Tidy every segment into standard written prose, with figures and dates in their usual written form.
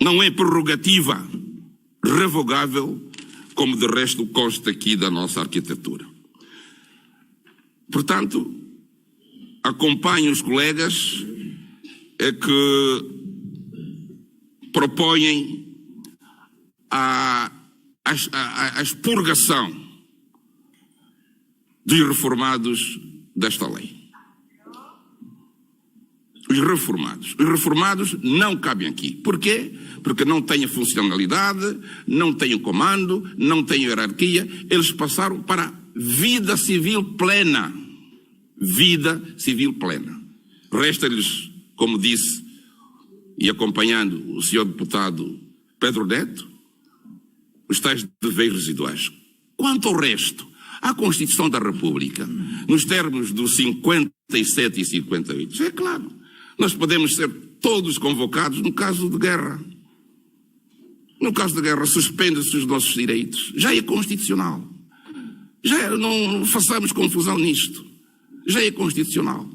não é prerrogativa revogável, como de resto consta aqui da nossa arquitetura. Portanto, acompanho os colegas que propõem a expurgação dos reformados desta lei. Os reformados não cabem aqui. Porquê? Porque não têm funcionalidade, não têm comando, não têm hierarquia. Eles passaram para a vida civil plena. Vida civil plena. Resta-lhes, como disse, e acompanhando o senhor deputado Pedro Neto, os tais deveres residuais. Quanto ao resto, a Constituição da República, nos termos dos 57 e 58, é claro, nós podemos ser todos convocados no caso de guerra. No caso de guerra, suspende-se os nossos direitos. Já é constitucional. Não façamos confusão nisto. Já é constitucional.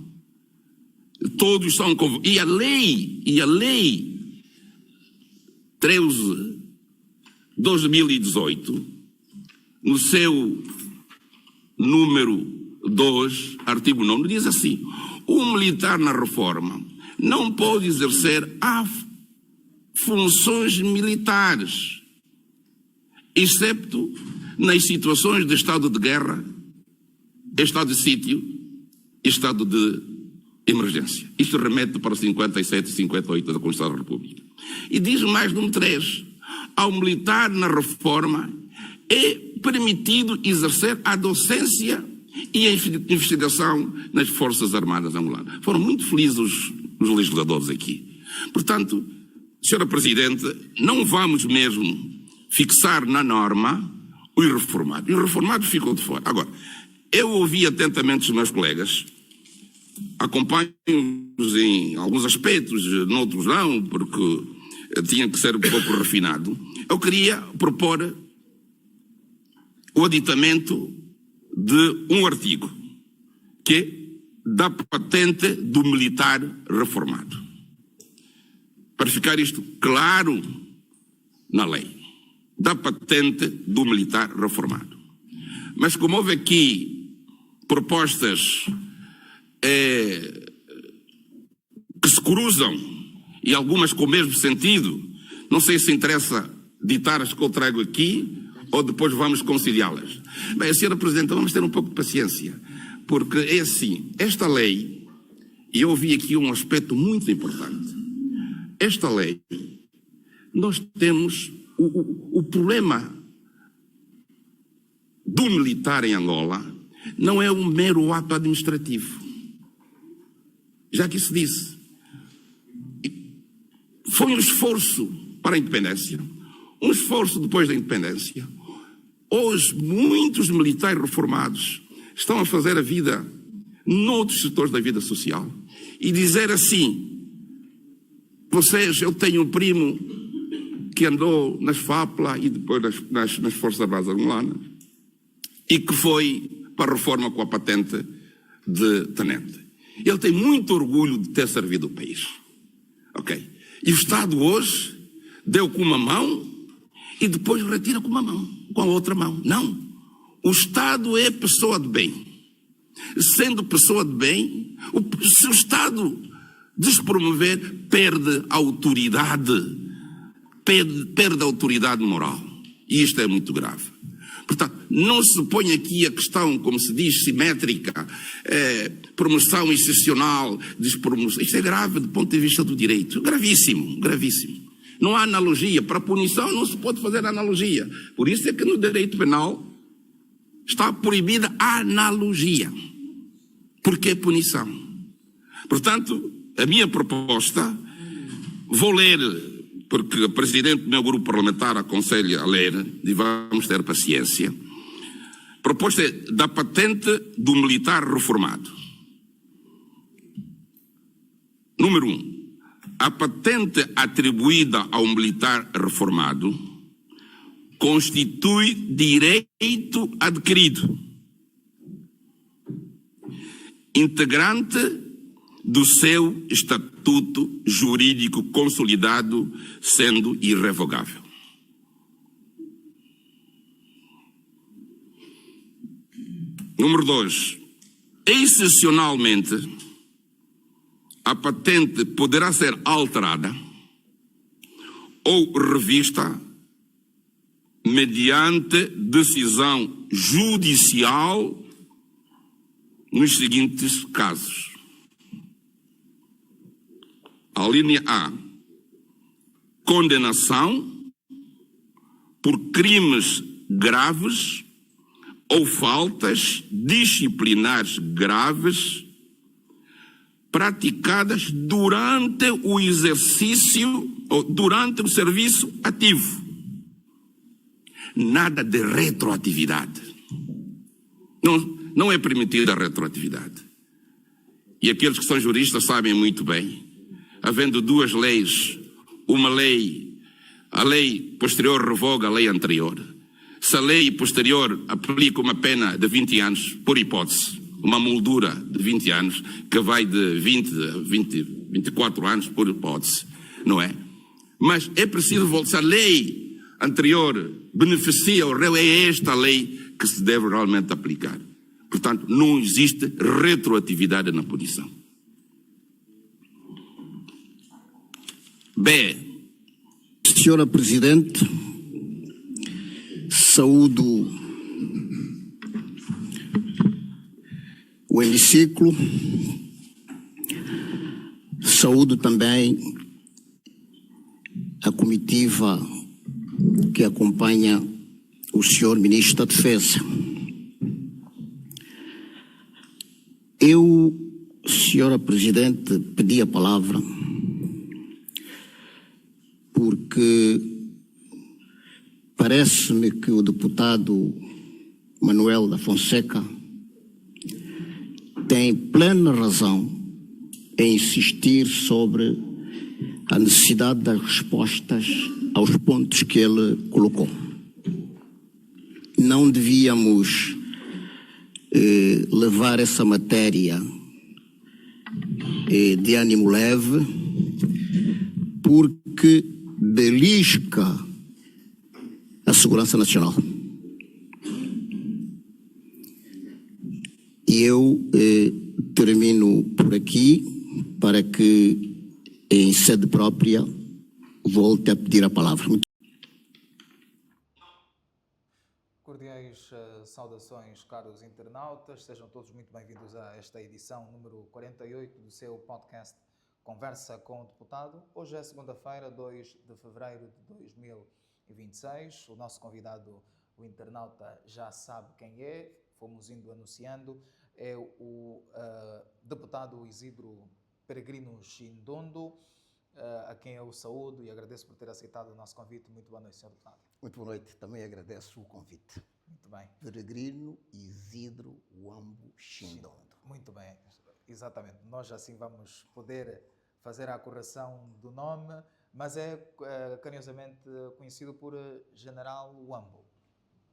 Todos são convocados. E a lei 13/2018, no seu número 2, artigo 9, diz assim: o militar na reforma não pode exercer funções militares, excepto nas situações de estado de guerra, estado de sítio e estado de emergência. Isto remete para 57 e 58 da Constituição da República. E diz mais número 3, ao militar na reforma é permitido exercer a docência e a investigação nas Forças Armadas Angolanas. Foram muito felizes os legisladores aqui. Portanto, Senhora Presidente, não vamos mesmo fixar na norma os reformados. Os reformados ficam de fora. Agora, eu ouvi atentamente os meus colegas, acompanho-os em alguns aspectos, noutros não, porque tinha que ser um pouco refinado. Eu queria propor o aditamento de um artigo, que é da patente do militar reformado. Para ficar isto claro na lei, da patente do militar reformado. Mas como houve aqui propostas que se cruzam, e algumas com o mesmo sentido, não sei se interessa ditar as que eu trago aqui, ou depois vamos conciliá-las. Bem, Senhora Presidente, vamos ter um pouco de paciência, porque é assim, esta lei, e eu ouvi aqui um aspecto muito importante, esta lei, nós temos o problema do militar em Angola, não é um mero ato administrativo. Já que isso disse, foi um esforço para a independência, um esforço depois da independência. Hoje, muitos militares reformados estão a fazer a vida noutros setores da vida social e dizer assim: eu tenho um primo que andou nas FAPLA e depois nas Forças Armadas Angolanas e que foi para a reforma com a patente de tenente. Ele tem muito orgulho de ter servido o país. Ok. E o Estado hoje deu com uma mão e depois retira com uma mão, com a outra mão. Não. O Estado é pessoa de bem. Sendo pessoa de bem, se o Estado despromover, perde a autoridade, perde a autoridade moral. E isto é muito grave. Portanto, não se põe aqui a questão, como se diz, simétrica, promoção excepcional, despromoção. Isto é grave do ponto de vista do direito. Gravíssimo, gravíssimo. Não há analogia. Para a punição não se pode fazer analogia. Por isso é que no direito penal está proibida a analogia. Porque é punição. Portanto, a minha proposta, vou ler, porque o presidente do meu grupo parlamentar aconselha a ler, e vamos ter paciência. Proposta é da patente do militar reformado. Número 1. A patente atribuída ao militar reformado constitui direito adquirido, integrante do seu estatuto estatuto jurídico consolidado, sendo irrevogável. Número 2. Excepcionalmente, a patente poderá ser alterada ou revista mediante decisão judicial nos seguintes casos. A linha A. Condenação por crimes graves ou faltas disciplinares graves praticadas durante o exercício ou durante o serviço ativo. Nada de retroatividade. Não é permitida a retroatividade. E aqueles que são juristas sabem muito bem, havendo duas leis, uma lei, a lei posterior revoga a lei anterior. Se a lei posterior aplica uma pena de 20 anos, por hipótese, uma moldura de 20 anos, que vai de 24 anos, por hipótese, não é? Mas é preciso voltar. Se a lei anterior beneficia o réu, é esta lei que se deve realmente aplicar. Portanto, não existe retroatividade na punição. B. Senhora Presidente, saúdo o hemiciclo, saúdo também a comitiva que acompanha o senhor Ministro da Defesa. Eu, Senhora Presidente, pedi a palavra porque parece-me que o deputado Manuel da Fonseca tem plena razão em insistir sobre a necessidade das respostas aos pontos que ele colocou. Não devíamos levar essa matéria de ânimo leve, porque belisca a segurança nacional. E eu termino por aqui para que, em sede própria, volte a pedir a palavra. Cordiais saudações, caros internautas. Sejam todos muito bem-vindos a esta edição número 48 do seu podcast Conversa com o Deputado. Hoje é segunda-feira, 2 de fevereiro de 2026. O nosso convidado, o internauta, já sabe quem é. Fomos indo anunciando. É o deputado Isidro Peregrino Chindondo, a quem eu saúdo e agradeço por ter aceitado o nosso convite. Muito boa noite, Sr. Deputado. Muito boa noite, também agradeço o convite. Muito bem. Peregrino Isidro Wambo Chindondo. Muito bem, exatamente. Nós assim vamos poder fazer a correção do nome, mas é carinhosamente conhecido por General Wambo.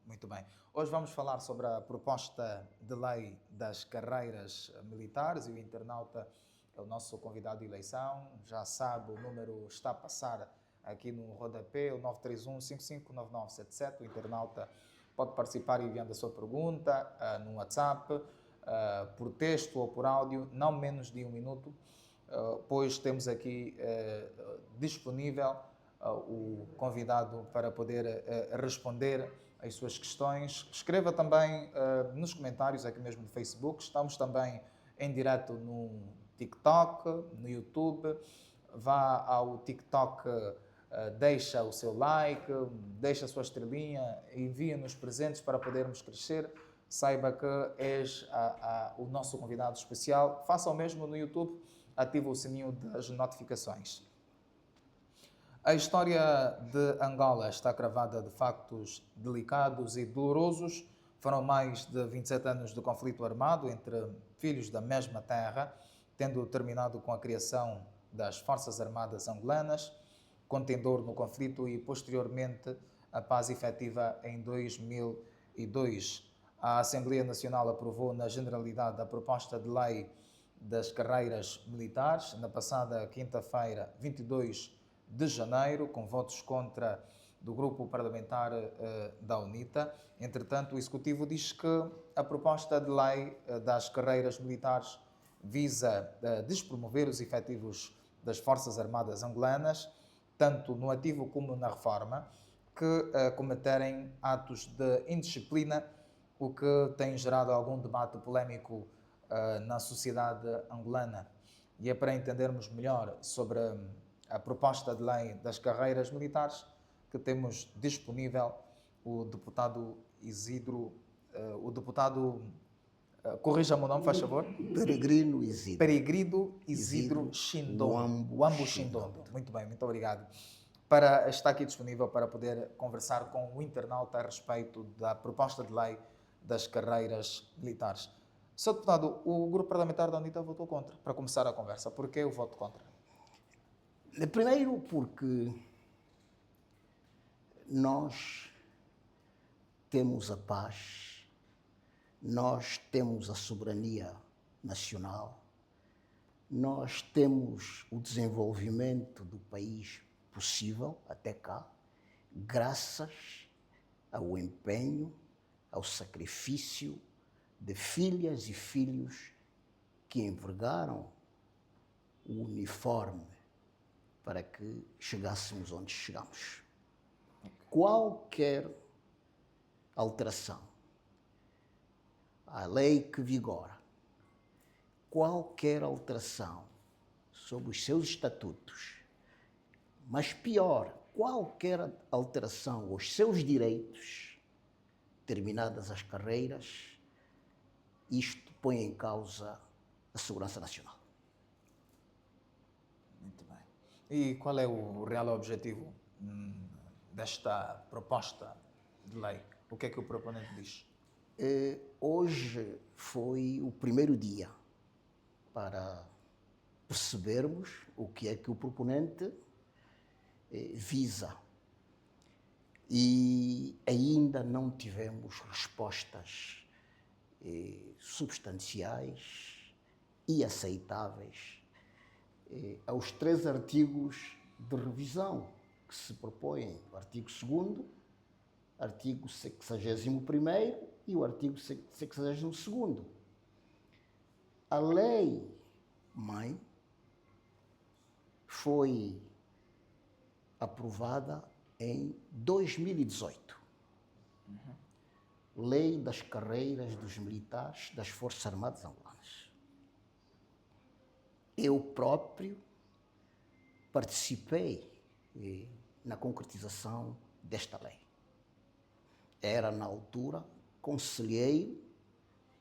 Muito bem. Hoje vamos falar sobre a proposta de lei das carreiras militares e o internauta é o nosso convidado de eleição. Já sabe, o número está a passar aqui no rodapé, o 931-559977. O internauta pode participar enviando a sua pergunta no WhatsApp, por texto ou por áudio, não menos de 1 minuto, pois temos aqui disponível o convidado para poder responder as suas questões. Escreva também nos comentários aqui mesmo no Facebook. Estamos também em direto no TikTok, no YouTube. Vá ao TikTok, deixa o seu like, deixa a sua estrelinha, envia-nos presentes para podermos crescer. Saiba que és o nosso convidado especial. Faça o mesmo no YouTube, ativa o sininho das notificações. A história de Angola está cravada de factos delicados e dolorosos. Foram mais de 27 anos de conflito armado entre filhos da mesma terra, tendo terminado com a criação das Forças Armadas Angolanas, contendor no conflito e, posteriormente, a paz efetiva em 2002. A Assembleia Nacional aprovou na generalidade a proposta de lei das carreiras militares, na passada quinta-feira, 22 de janeiro, com votos contra do grupo parlamentar da UNITA. Entretanto, o Executivo diz que a proposta de lei das carreiras militares visa despromover os efetivos das Forças Armadas angolanas, tanto no ativo como na reforma, que cometerem atos de indisciplina, o que tem gerado algum debate polémico na sociedade angolana. E é para entendermos melhor sobre a proposta de lei das carreiras militares que temos disponível o deputado Isidro, corrija-me o nome, faz favor. Peregrino Isidro. Peregrino Isidro Shindondo. Uambo Shindondo. Muito bem, muito obrigado. Está aqui disponível para poder conversar com o internauta a respeito da proposta de lei das carreiras militares. Sr. Deputado, o grupo parlamentar da UNITA votou contra, para começar a conversa. Por que o voto contra? Primeiro porque nós temos a paz, nós temos a soberania nacional, nós temos o desenvolvimento do país possível até cá, graças ao empenho, ao sacrifício de filhas e filhos que envergaram o uniforme para que chegássemos onde chegamos. Qualquer alteração à lei que vigora, qualquer alteração sobre os seus estatutos, mas pior, qualquer alteração aos seus direitos, terminadas as carreiras, isto põe em causa a segurança nacional. Muito bem. E qual é o real objetivo desta proposta de lei? O que é que o proponente diz? Hoje foi o primeiro dia para percebermos o que é que o proponente visa. E ainda não tivemos respostas substanciais e aceitáveis aos 3 artigos de revisão que se propõem: o artigo 2º, artigo 61º e o artigo 62º. A lei-mãe foi aprovada em 2018. Lei das carreiras dos militares das Forças Armadas Angolanas. Eu próprio participei na concretização desta lei. Era, na altura, conselheiro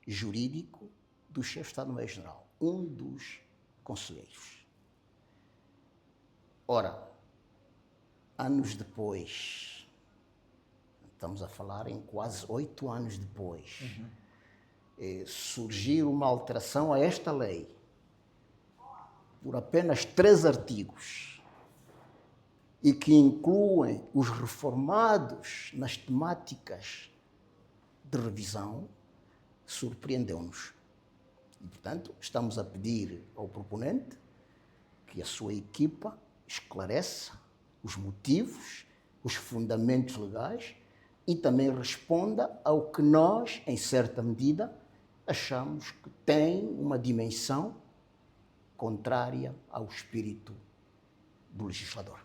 jurídico do chefe de Estado-Maior-General, um dos conselheiros. Ora, anos depois, estamos a falar em quase 8 anos depois, surgir uma alteração a esta lei por apenas 3 artigos e que incluem os reformados nas temáticas de revisão, surpreendeu-nos. E, portanto, estamos a pedir ao proponente que a sua equipa esclareça os motivos, os fundamentos legais e também responda ao que nós, em certa medida, achamos que tem uma dimensão contrária ao espírito do legislador.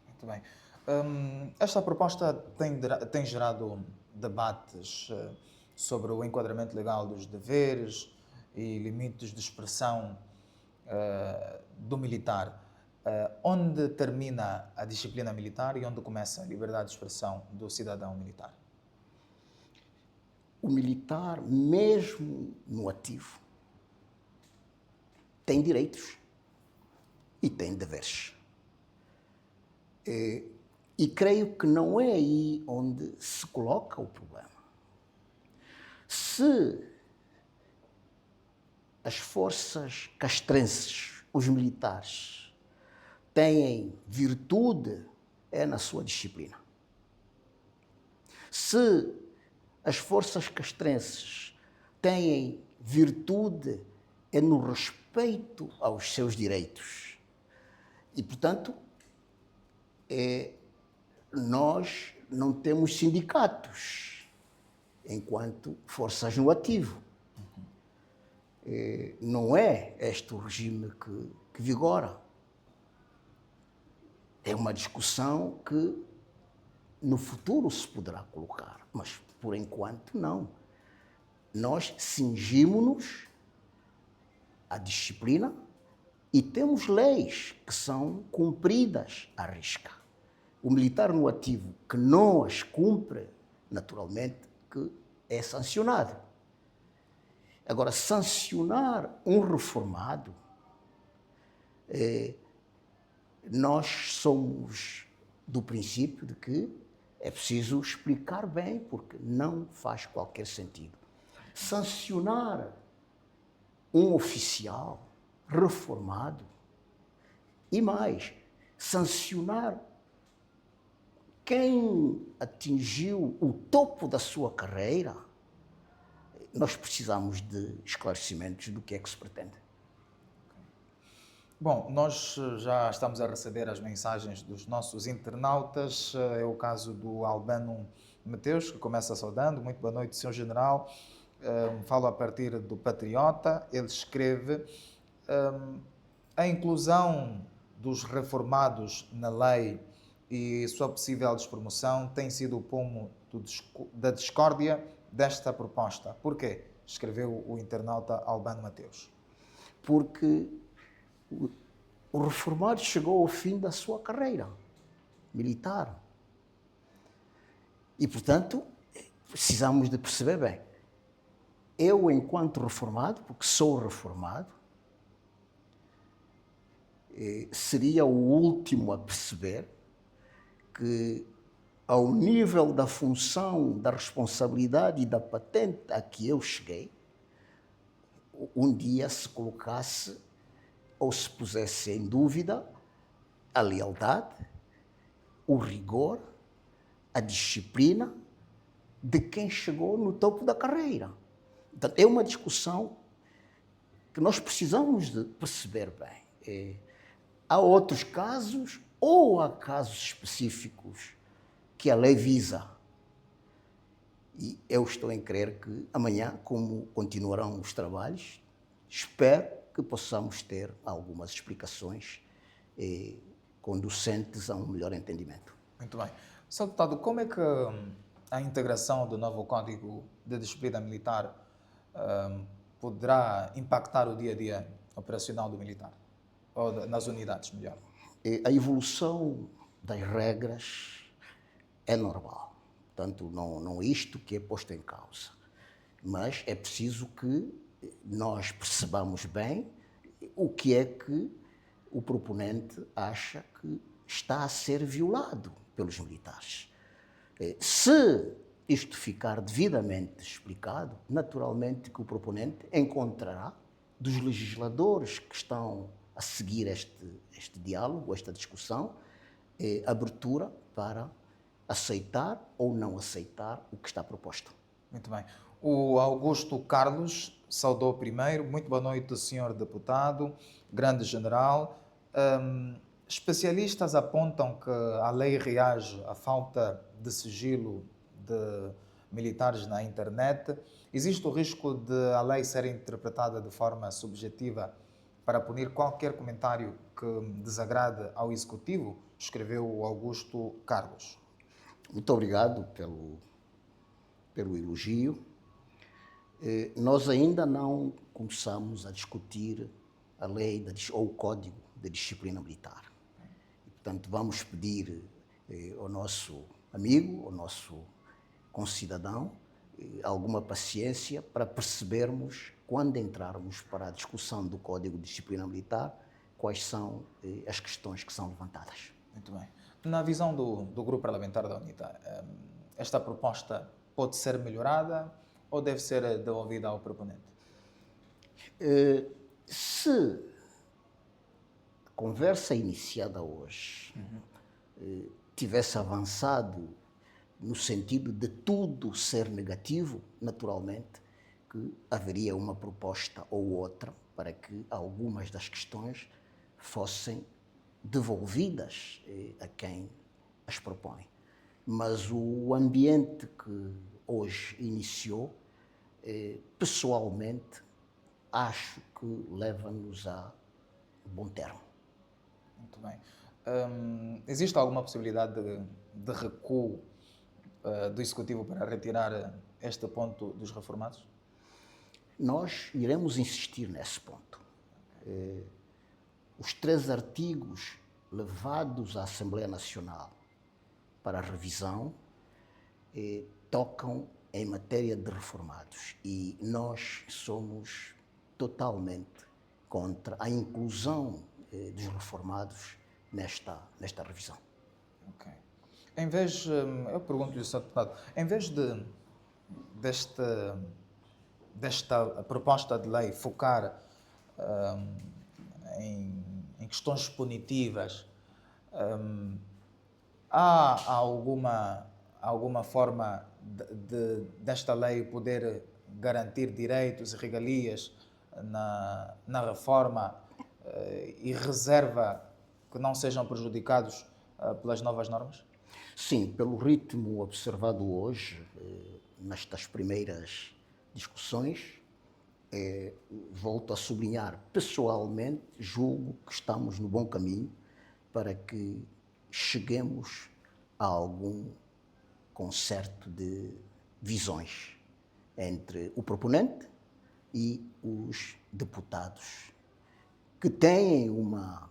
Muito bem. Esta proposta tem gerado debates sobre o enquadramento legal dos deveres e limites de expressão do militar. Onde termina a disciplina militar e onde começa a liberdade de expressão do cidadão militar? O militar, mesmo no ativo, tem direitos e tem deveres. E creio que não é aí onde se coloca o problema. Se as forças castrenses, os militares, têm virtude, é na sua disciplina. Se as forças castrenses têm virtude é no respeito aos seus direitos. E, portanto, nós não temos sindicatos enquanto forças no ativo. Não é este o regime que vigora. É uma discussão que no futuro se poderá colocar, mas por enquanto não. Nós cingimos-nos à disciplina e temos leis que são cumpridas à risca. O militar no ativo que não as cumpre, naturalmente, que é sancionado. Agora, sancionar um reformado, nós somos do princípio de que é preciso explicar bem, porque não faz qualquer sentido. Sancionar um oficial reformado e mais, sancionar quem atingiu o topo da sua carreira, nós precisamos de esclarecimentos do que é que se pretende. Bom, nós já estamos a receber as mensagens dos nossos internautas. É o caso do Albano Mateus, que começa saudando. Muito boa noite, Sr. General. Falo a partir do Patriota. Ele escreve: a inclusão dos reformados na lei e sua possível despromoção tem sido o pomo da discórdia desta proposta. Porquê? Escreveu o internauta Albano Mateus. Porque o reformado chegou ao fim da sua carreira militar. E, portanto, precisamos de perceber bem. Eu, enquanto reformado, porque sou reformado, seria o último a perceber que, ao nível da função, da responsabilidade e da patente a que eu cheguei, um dia se colocasse ou se pusesse em dúvida a lealdade, o rigor, a disciplina de quem chegou no topo da carreira. Então, é uma discussão que nós precisamos de perceber bem. Há outros casos ou há casos específicos que a lei visa. E eu estou em crer que amanhã, como continuarão os trabalhos, espero que possamos ter algumas explicações conducentes a um melhor entendimento. Muito bem. Sr. Deputado, como é que a integração do novo Código de Disciplina Militar poderá impactar o dia-a-dia operacional do militar? Ou nas unidades, melhor? A evolução das regras é normal. Portanto, não é isto que é posto em causa. Mas é preciso que nós percebamos bem o que é que o proponente acha que está a ser violado pelos militares. Se isto ficar devidamente explicado, naturalmente que o proponente encontrará dos legisladores que estão a seguir este diálogo, esta discussão, abertura para aceitar ou não aceitar o que está proposto. Muito bem. O Augusto Carlos saudou primeiro. Muito boa noite, Sr. Deputado, grande general. Especialistas apontam que a lei reage à falta de sigilo de militares na internet. Existe o risco de a lei ser interpretada de forma subjetiva para punir qualquer comentário que desagrade ao Executivo? Escreveu o Augusto Carlos. Muito obrigado pelo elogio. Nós ainda não começamos a discutir a lei ou o Código de Disciplina Militar. E, portanto, vamos pedir ao nosso amigo, ao nosso concidadão, alguma paciência para percebermos, quando entrarmos para a discussão do Código de Disciplina Militar, quais são as questões que são levantadas. Muito bem. Na visão do Grupo Parlamentar da UNITA, esta proposta pode ser melhorada ou deve ser devolvida ao proponente? Se a conversa iniciada hoje tivesse avançado no sentido de tudo ser negativo, naturalmente que haveria uma proposta ou outra para que algumas das questões fossem devolvidas a quem as propõe. Mas o ambiente que hoje iniciou, pessoalmente, acho que leva-nos a bom termo. Muito bem. Existe alguma possibilidade de recuo do Executivo para retirar este ponto dos reformados? Nós iremos insistir nesse ponto. Os 3 artigos levados à Assembleia Nacional para revisão tocam em matéria de reformados e nós somos totalmente contra a inclusão dos reformados nesta revisão. Ok. Em vez, eu pergunto-lhe, Sr. Deputado, em vez desta proposta de lei focar em questões punitivas, há alguma forma desta lei poder garantir direitos e regalias na reforma e reserva que não sejam prejudicados pelas novas normas? Sim, pelo ritmo observado hoje, nestas primeiras discussões, volto a sublinhar, pessoalmente, julgo que estamos no bom caminho para que cheguemos a algum concerto de visões entre o proponente e os deputados, que têm uma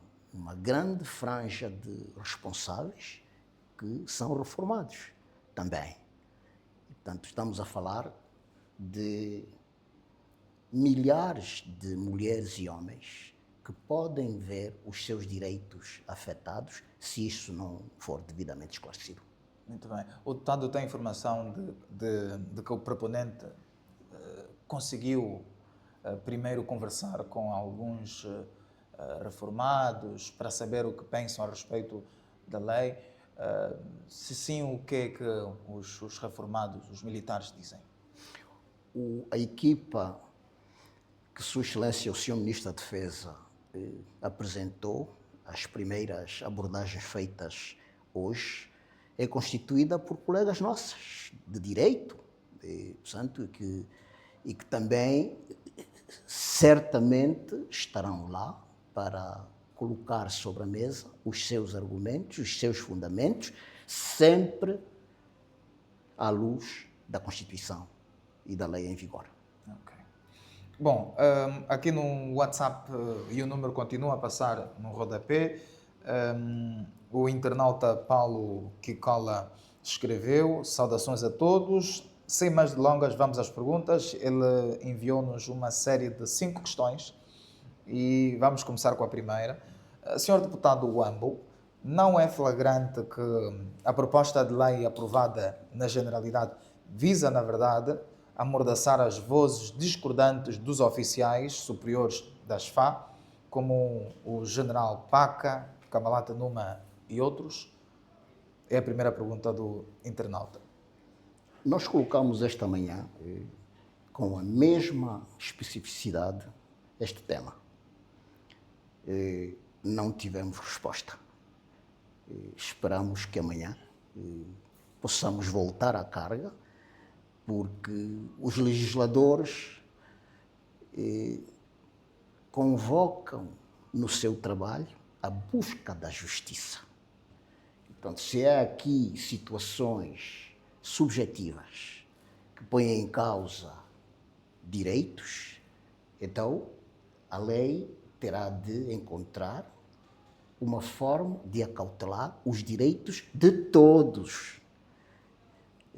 grande franja de responsáveis que são reformados também. Portanto, estamos a falar de milhares de mulheres e homens que podem ver os seus direitos afetados se isso não for devidamente esclarecido. Muito bem. O deputado tem informação de que o proponente conseguiu primeiro conversar com alguns reformados para saber o que pensam a respeito da lei. Se sim, o que é que os reformados, os militares, dizem? A equipa que Sua Excelência, o Sr. Ministro da Defesa, apresentou, as primeiras abordagens feitas hoje, é constituída por colegas nossos de direito, portanto, e que também certamente estarão lá para colocar sobre a mesa os seus argumentos, os seus fundamentos, sempre à luz da Constituição e da lei em vigor. Okay. Bom, aqui no WhatsApp, e o número continua a passar no rodapé, o internauta Paulo Kikola escreveu: saudações a todos. Sem mais delongas, vamos às perguntas. Ele enviou-nos uma série de 5 questões e vamos começar com a primeira. Senhor Deputado Wambo, não é flagrante que a proposta de lei aprovada na Generalidade visa, na verdade, amordaçar as vozes discordantes dos oficiais superiores da SFA, como o General Paca, Camalata Numa e outros? É a primeira pergunta do internauta. Nós colocamos esta manhã, com a mesma especificidade, este tema. Não tivemos resposta. Esperamos que amanhã possamos voltar à carga, porque os legisladores convocam no seu trabalho a busca da justiça. Portanto, se há aqui situações subjetivas que põem em causa direitos, então a lei terá de encontrar uma forma de acautelar os direitos de todos.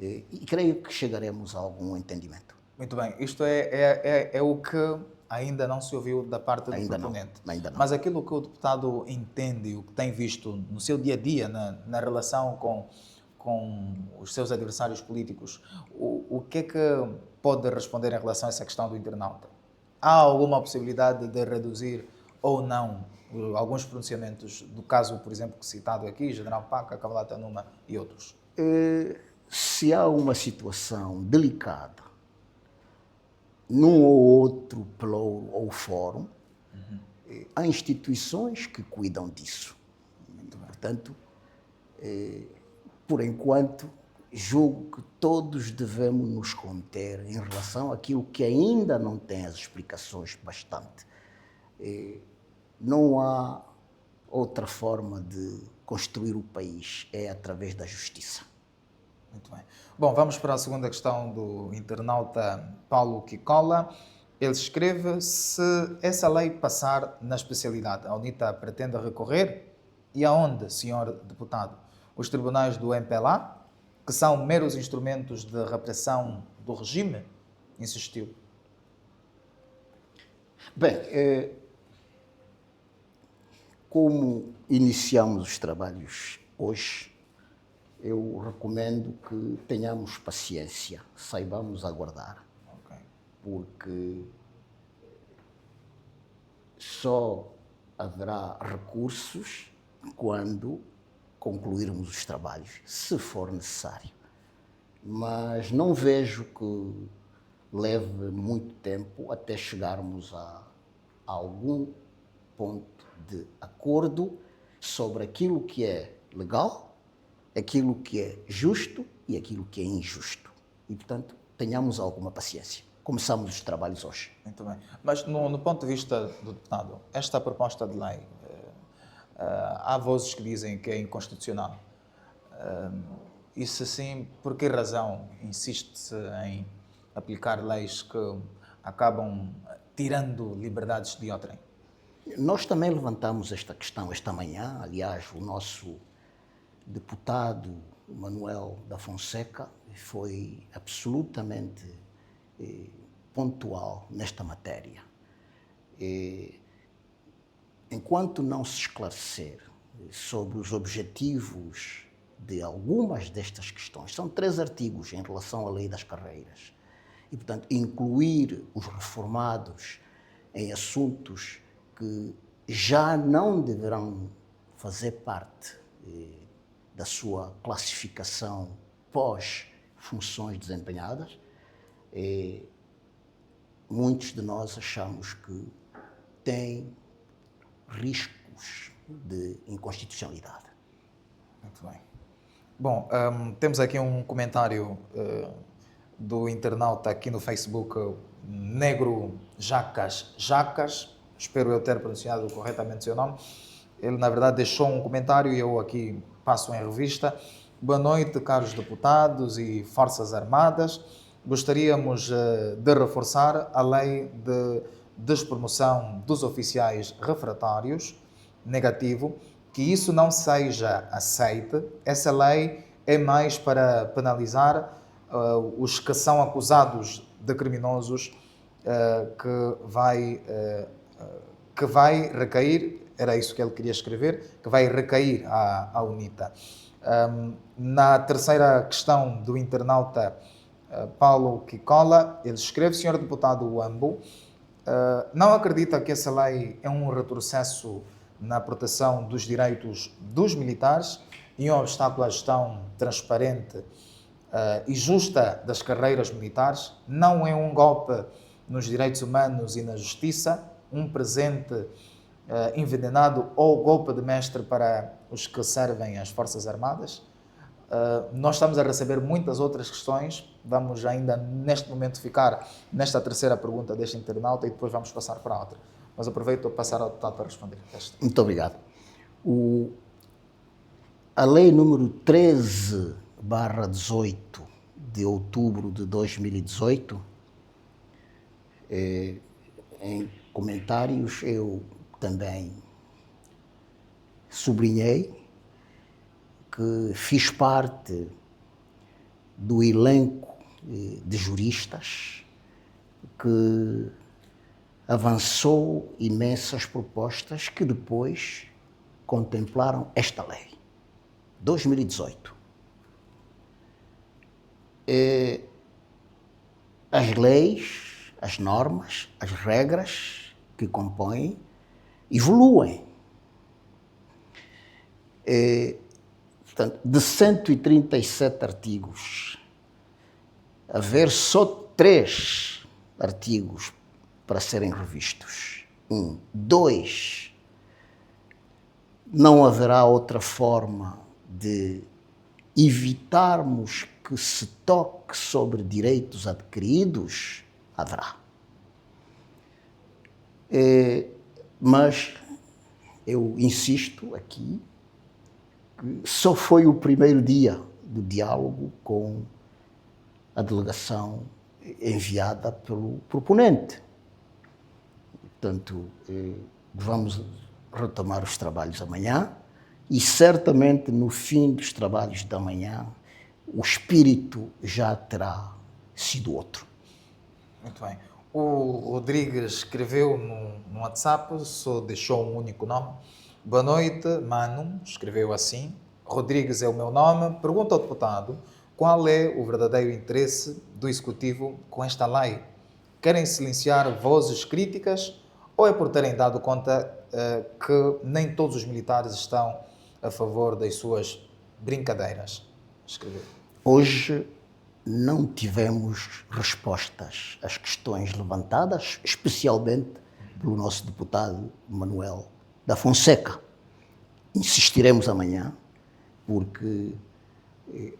E creio que chegaremos a algum entendimento. Muito bem. Isto é o que ainda não se ouviu da parte do proponente. Ainda não. Mas aquilo que o deputado entende, o que tem visto no seu dia a dia, na relação com os seus adversários políticos, o que é que pode responder em relação a essa questão do internauta? Há alguma possibilidade de reduzir ou não alguns pronunciamentos do caso, por exemplo, citado aqui, General Paca, Camalata Numa e outros? Se há uma situação delicada num ou outro plano ou fórum, Há instituições que cuidam disso. Portanto, por enquanto, julgo que todos devemos nos conter em relação àquilo que ainda não tem as explicações bastante. Não há outra forma de construir o país, é através da justiça. Muito bem. Bom, vamos para a segunda questão do internauta Paulo Kikola. Ele escreve: se essa lei passar na especialidade, a UNITA pretende recorrer? E aonde, senhor deputado? Os tribunais do MPLA, que são meros instrumentos de repressão do regime? Insistiu. Bem, como iniciamos os trabalhos hoje, eu recomendo que tenhamos paciência, saibamos aguardar, porque só haverá recursos quando concluirmos os trabalhos, se for necessário. Mas não vejo que leve muito tempo até chegarmos a algum ponto de acordo sobre aquilo que é legal, aquilo que é justo e aquilo que é injusto. E, portanto, tenhamos alguma paciência. Começamos os trabalhos hoje. Muito bem. Mas, no ponto de vista do deputado, esta proposta de lei, há vozes que dizem que é inconstitucional. E se sim, por que razão insiste-se em aplicar leis que acabam tirando liberdades de outrem? Nós também levantamos esta questão esta manhã. Aliás, o nosso deputado Manuel da Fonseca foi absolutamente pontual nesta matéria. Enquanto não se esclarecer sobre os objetivos de algumas destas questões, são 3 artigos em relação à lei das carreiras, e, portanto, incluir os reformados em assuntos que já não deverão fazer parte da sua classificação pós-funções desempenhadas, muitos de nós achamos que tem riscos de inconstitucionalidade. Muito bem. Bom, temos aqui um comentário do internauta aqui no Facebook, Negro Jacas, espero eu ter pronunciado corretamente o seu nome. Ele, na verdade, deixou um comentário e eu aqui passo em revista. Boa noite, caros deputados e Forças Armadas. Gostaríamos de reforçar a lei de despromoção dos oficiais refratários, negativo, que isso não seja aceite. Essa lei é mais para penalizar os que são acusados de criminosos, que vai recair, era isso que ele queria escrever, que vai recair à UNITA. Na terceira questão do internauta Paulo Kikola, ele escreve: senhor deputado Wambo, não acredita que essa lei é um retrocesso na proteção dos direitos dos militares e um obstáculo à gestão transparente e justa das carreiras militares? Não é um golpe nos direitos humanos e na justiça, um presente envenenado ou golpe de mestre para os que servem às Forças Armadas? Nós estamos a receber muitas outras questões. Vamos ainda neste momento ficar nesta terceira pergunta deste internauta e depois vamos passar para a outra. Mas aproveito para passar ao deputado para responder. Muito obrigado. A lei número 13/18 de outubro de 2018, em comentários eu também sublinhei que fiz parte do elenco de juristas que avançou imensas propostas que depois contemplaram esta lei. 2018. As leis, as normas, as regras que compõem evoluem. Portanto, de 137 artigos, haver só 3 artigos para serem revistos. Dois, não haverá outra forma de evitarmos que se toque sobre direitos adquiridos? Haverá. Mas eu insisto aqui que só foi o primeiro dia do diálogo com a delegação enviada pelo proponente. Portanto, vamos retomar os trabalhos amanhã e certamente no fim dos trabalhos da manhã o espírito já terá sido outro. Muito bem. O Rodrigues escreveu no WhatsApp, só deixou um único nome. Boa noite, Mano, escreveu assim. Rodrigues é o meu nome. Pergunta ao deputado qual é o verdadeiro interesse do Executivo com esta lei. Querem silenciar vozes críticas ou é por terem dado conta que nem todos os militares estão a favor das suas brincadeiras? Escreveu. Hoje não tivemos respostas às questões levantadas, especialmente pelo nosso deputado Manuel da Fonseca. Insistiremos amanhã, porque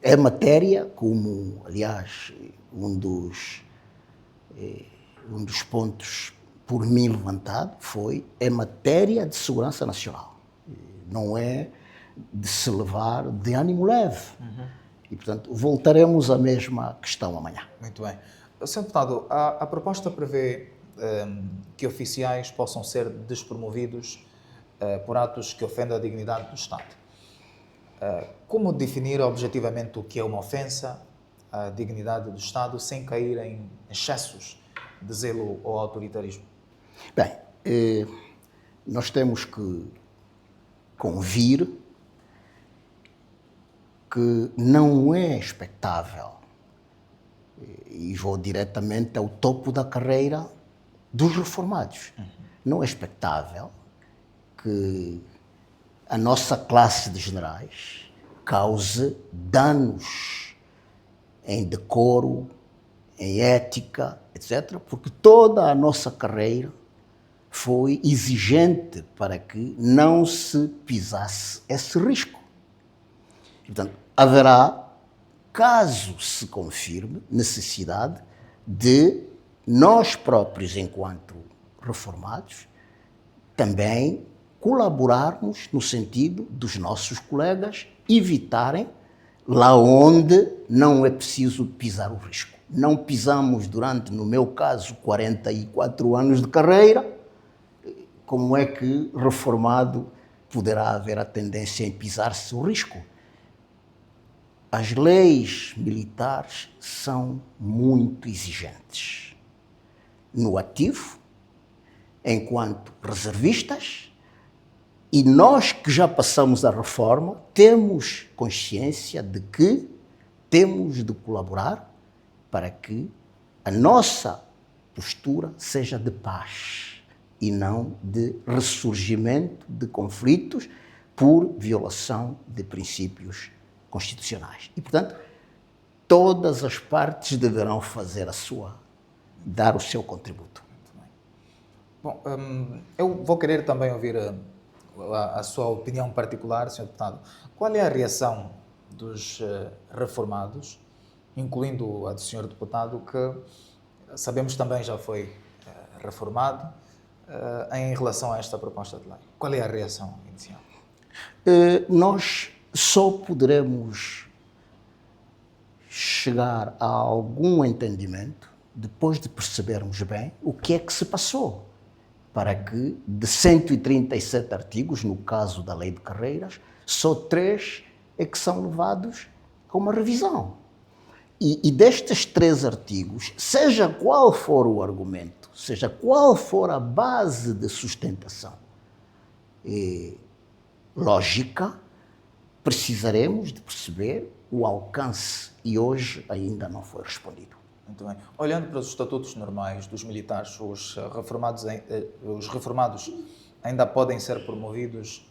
é matéria, como, aliás, um dos pontos por mim levantado foi, é matéria de segurança nacional. Não é de se levar de ânimo leve. E, portanto, voltaremos à mesma questão amanhã. Muito bem. Sr. Deputado, a proposta prevê que oficiais possam ser despromovidos por atos que ofendam a dignidade do Estado. Como definir objetivamente o que é uma ofensa à dignidade do Estado sem cair em excessos de zelo ou autoritarismo? Bem, nós temos que convir que não é expectável, e vou diretamente ao topo da carreira dos reformados, não é expectável que a nossa classe de generais cause danos em decoro, em ética, etc., porque toda a nossa carreira foi exigente para que não se pisasse esse risco. Portanto, haverá, caso se confirme, necessidade de nós próprios, enquanto reformados, também colaborarmos no sentido dos nossos colegas evitarem lá onde não é preciso pisar o risco. Não pisamos durante, no meu caso, 44 anos de carreira. Como é que reformado poderá haver a tendência em pisar-se o risco? As leis militares são muito exigentes. No ativo, enquanto reservistas, e nós que já passamos a reforma, temos consciência de que temos de colaborar para que a nossa postura seja de paz e não de ressurgimento de conflitos por violação de princípios constitucionais. E, portanto, todas as partes deverão dar o seu contributo. Bom, eu vou querer também ouvir a sua opinião particular, Sr. Deputado. Qual é a reação dos reformados, incluindo a do Sr. Deputado, que sabemos também já foi reformado, em relação a esta proposta de lei? Qual é a reação inicial? Nós só poderemos chegar a algum entendimento depois de percebermos bem o que é que se passou, para que de 137 artigos, no caso da Lei de Carreiras, só 3 é que são levados a uma revisão. E destes 3 artigos, seja qual for o argumento, seja qual for a base de sustentação lógica, precisaremos de perceber o alcance e hoje ainda não foi respondido. Muito bem. Olhando para os estatutos normais dos militares, os reformados ainda podem ser promovidos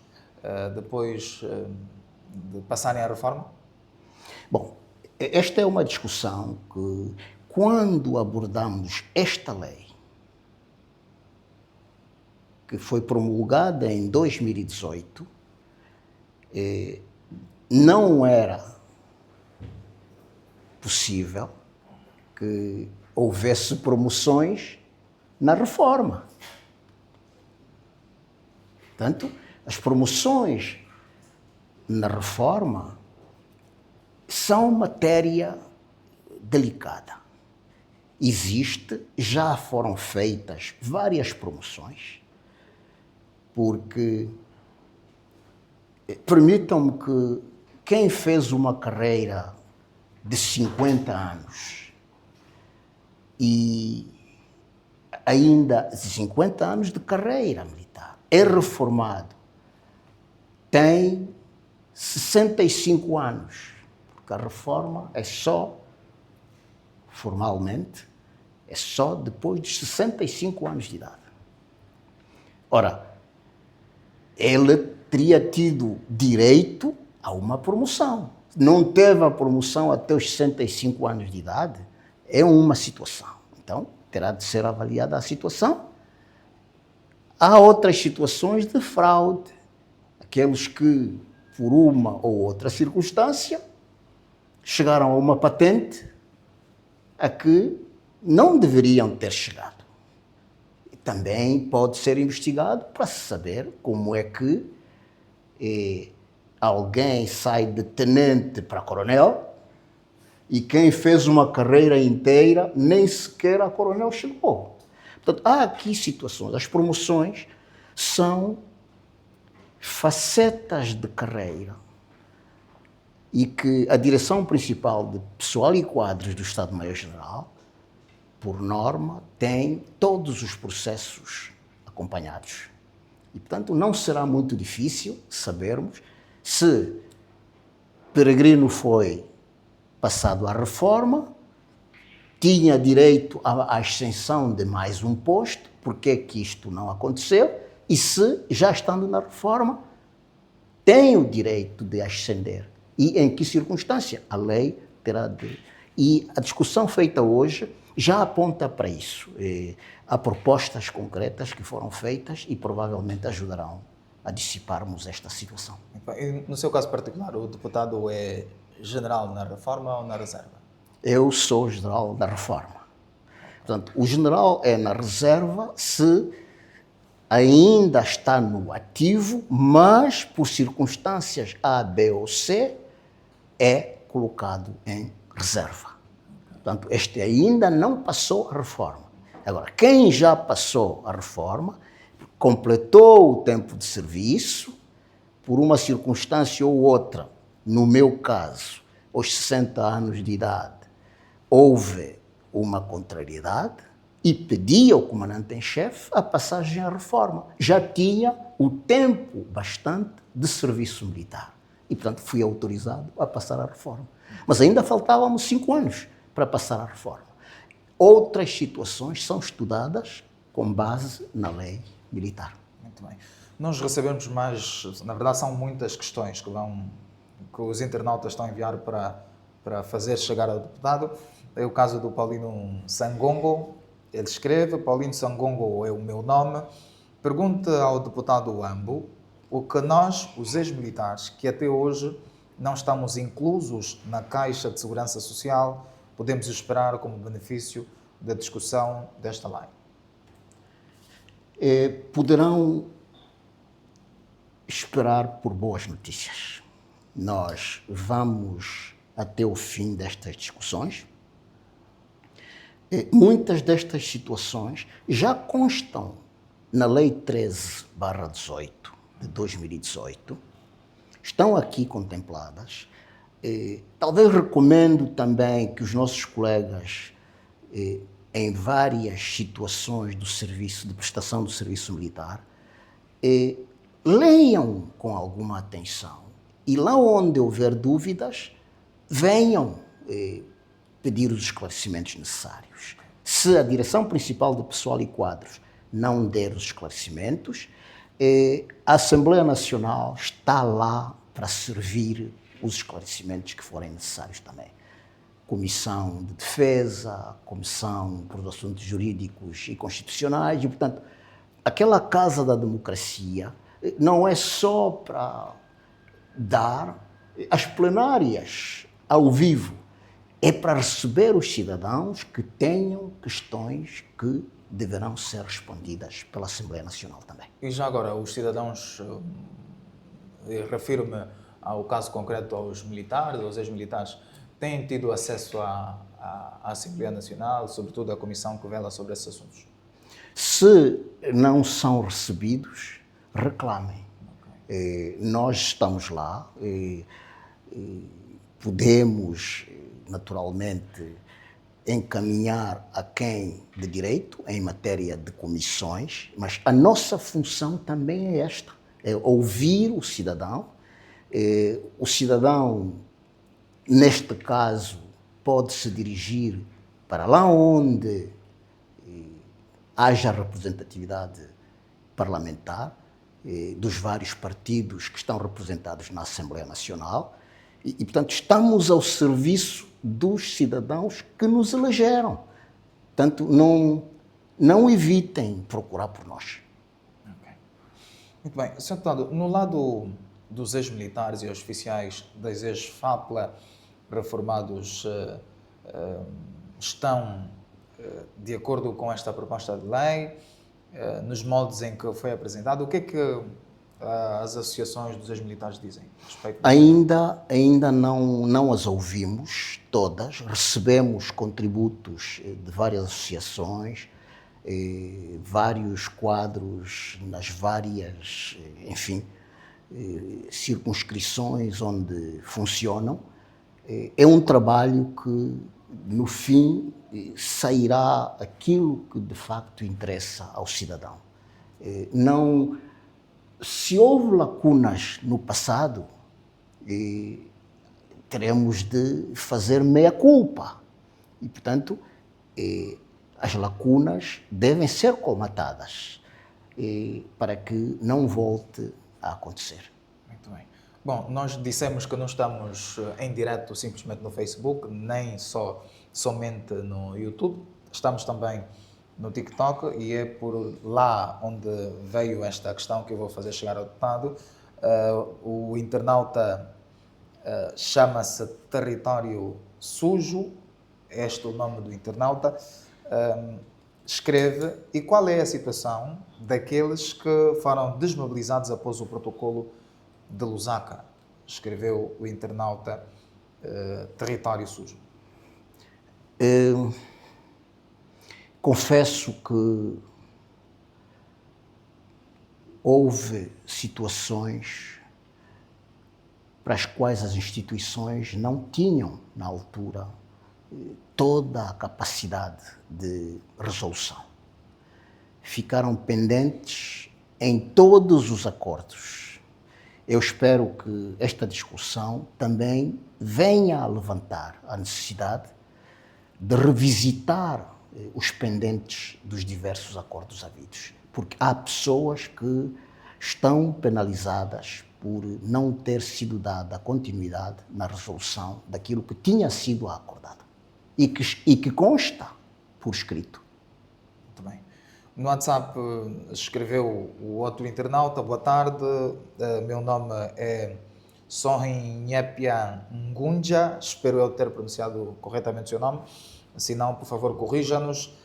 depois de passarem a reforma? Bom, esta é uma discussão que, quando abordamos esta lei, que foi promulgada em 2018, não era possível que houvesse promoções na reforma. Portanto, as promoções na reforma são matéria delicada. Já foram feitas várias promoções, porque permitam-me que quem fez uma carreira de 50 anos e ainda 50 anos de carreira militar, é reformado, tem 65 anos, porque a reforma é só, formalmente, é só depois de 65 anos de idade. Ora, ele teria tido direito a uma promoção. Não teve a promoção até os 65 anos de idade, é uma situação. Então, terá de ser avaliada a situação. Há outras situações de fraude, aqueles que, por uma ou outra circunstância, chegaram a uma patente a que não deveriam ter chegado. E também pode ser investigado para saber como é que alguém sai de tenente para coronel e quem fez uma carreira inteira nem sequer a coronel chegou. Portanto, há aqui situações. As promoções são facetas de carreira e que a Direção Principal de Pessoal e Quadros do Estado-Maior-General, por norma, tem todos os processos acompanhados. E, portanto, não será muito difícil sabermos se Peregrino foi passado à reforma, tinha direito à ascensão de mais um posto, porque é que isto não aconteceu, e se, já estando na reforma, tem o direito de ascender. E em que circunstância? A lei terá de... E a discussão feita hoje já aponta para isso. Há propostas concretas que foram feitas e provavelmente ajudarão a dissiparmos esta situação. E no seu caso particular, o deputado é general na reforma ou na reserva? Eu sou general da reforma. Portanto, o general é na reserva se ainda está no ativo, mas por circunstâncias A, B ou C, é colocado em reserva. Portanto, este ainda não passou a reforma. Agora, quem já passou a reforma, completou o tempo de serviço, por uma circunstância ou outra, no meu caso, aos 60 anos de idade, houve uma contrariedade e pedi ao comandante em chefe a passagem à reforma. Já tinha o tempo bastante de serviço militar e, portanto, fui autorizado a passar à reforma. Mas ainda faltavam 5 anos para passar à reforma. Outras situações são estudadas com base na lei militar. Muito bem. Nós recebemos mais, na verdade são muitas questões que os internautas estão a enviar para fazer chegar ao deputado. É o caso do Paulino Sangongo. Ele escreve: Paulino Sangongo é o meu nome. Pergunta ao deputado Wambo o que nós, os ex-militares, que até hoje não estamos inclusos na Caixa de Segurança Social, podemos esperar como benefício da discussão desta lei. Poderão esperar por boas notícias. Nós vamos até o fim destas discussões. Muitas destas situações já constam na Lei 13/18 de 2018, estão aqui contempladas. Talvez recomendo também que os nossos colegas, em várias situações do serviço, de prestação do serviço militar, leiam com alguma atenção e lá onde houver dúvidas, venham pedir os esclarecimentos necessários. Se a Direção Principal de Pessoal e Quadros não der os esclarecimentos, a Assembleia Nacional está lá para servir os esclarecimentos que forem necessários também. Comissão de Defesa, Comissão por Assuntos Jurídicos e Constitucionais, e, portanto, aquela Casa da Democracia não é só para dar as plenárias ao vivo, é para receber os cidadãos que tenham questões que deverão ser respondidas pela Assembleia Nacional também. E já agora, os cidadãos, refiro-me ao caso concreto aos militares, aos ex-militares, têm tido acesso à Assembleia Nacional, sobretudo à comissão que vela sobre esses assuntos? Se não são recebidos, reclamem. Nós estamos lá, podemos naturalmente encaminhar a quem de direito em matéria de comissões, mas a nossa função também é esta, é ouvir o cidadão. O cidadão, neste caso, pode se dirigir para lá onde haja representatividade parlamentar dos vários partidos que estão representados na Assembleia Nacional e, portanto, estamos ao serviço dos cidadãos que nos elegeram. Portanto, não evitem procurar por nós. Okay. Muito bem. Sr. Deputado, no lado dos ex-militares e oficiais das ex-FAPLA reformados estão de acordo com esta proposta de lei, nos moldes em que foi apresentado? O que é que as associações dos ex-militares dizem a respeito? Ainda não as ouvimos todas. Recebemos contributos de várias associações, vários quadros nas várias, enfim, circunscrições onde funcionam. É um trabalho que, no fim, sairá aquilo que de facto interessa ao cidadão. Não, se houve lacunas no passado, teremos de fazer meia-culpa. E, portanto, as lacunas devem ser colmatadas para que não volte a acontecer. Muito bem. Bom, nós dissemos que não estamos em direto simplesmente no Facebook, nem somente no YouTube. Estamos também no TikTok e é por lá onde veio esta questão que eu vou fazer chegar ao deputado. O internauta chama-se Território Sujo, este é o nome do internauta. Escreve: e qual é a situação daqueles que foram desmobilizados após o protocolo de Lusaka? Escreveu o internauta Território Sujo. Confesso que houve situações para as quais as instituições não tinham, na altura, toda a capacidade de resolução. Ficaram pendentes em todos os acordos. Eu espero que esta discussão também venha a levantar a necessidade de revisitar os pendentes dos diversos acordos havidos, porque há pessoas que estão penalizadas por não ter sido dada continuidade na resolução daquilo que tinha sido acordado e que consta por escrito. Muito bem. No WhatsApp escreveu o outro internauta: boa tarde, meu nome é Sorinhepia Ngunja, espero eu ter pronunciado corretamente o seu nome, se não, por favor, corrija-nos.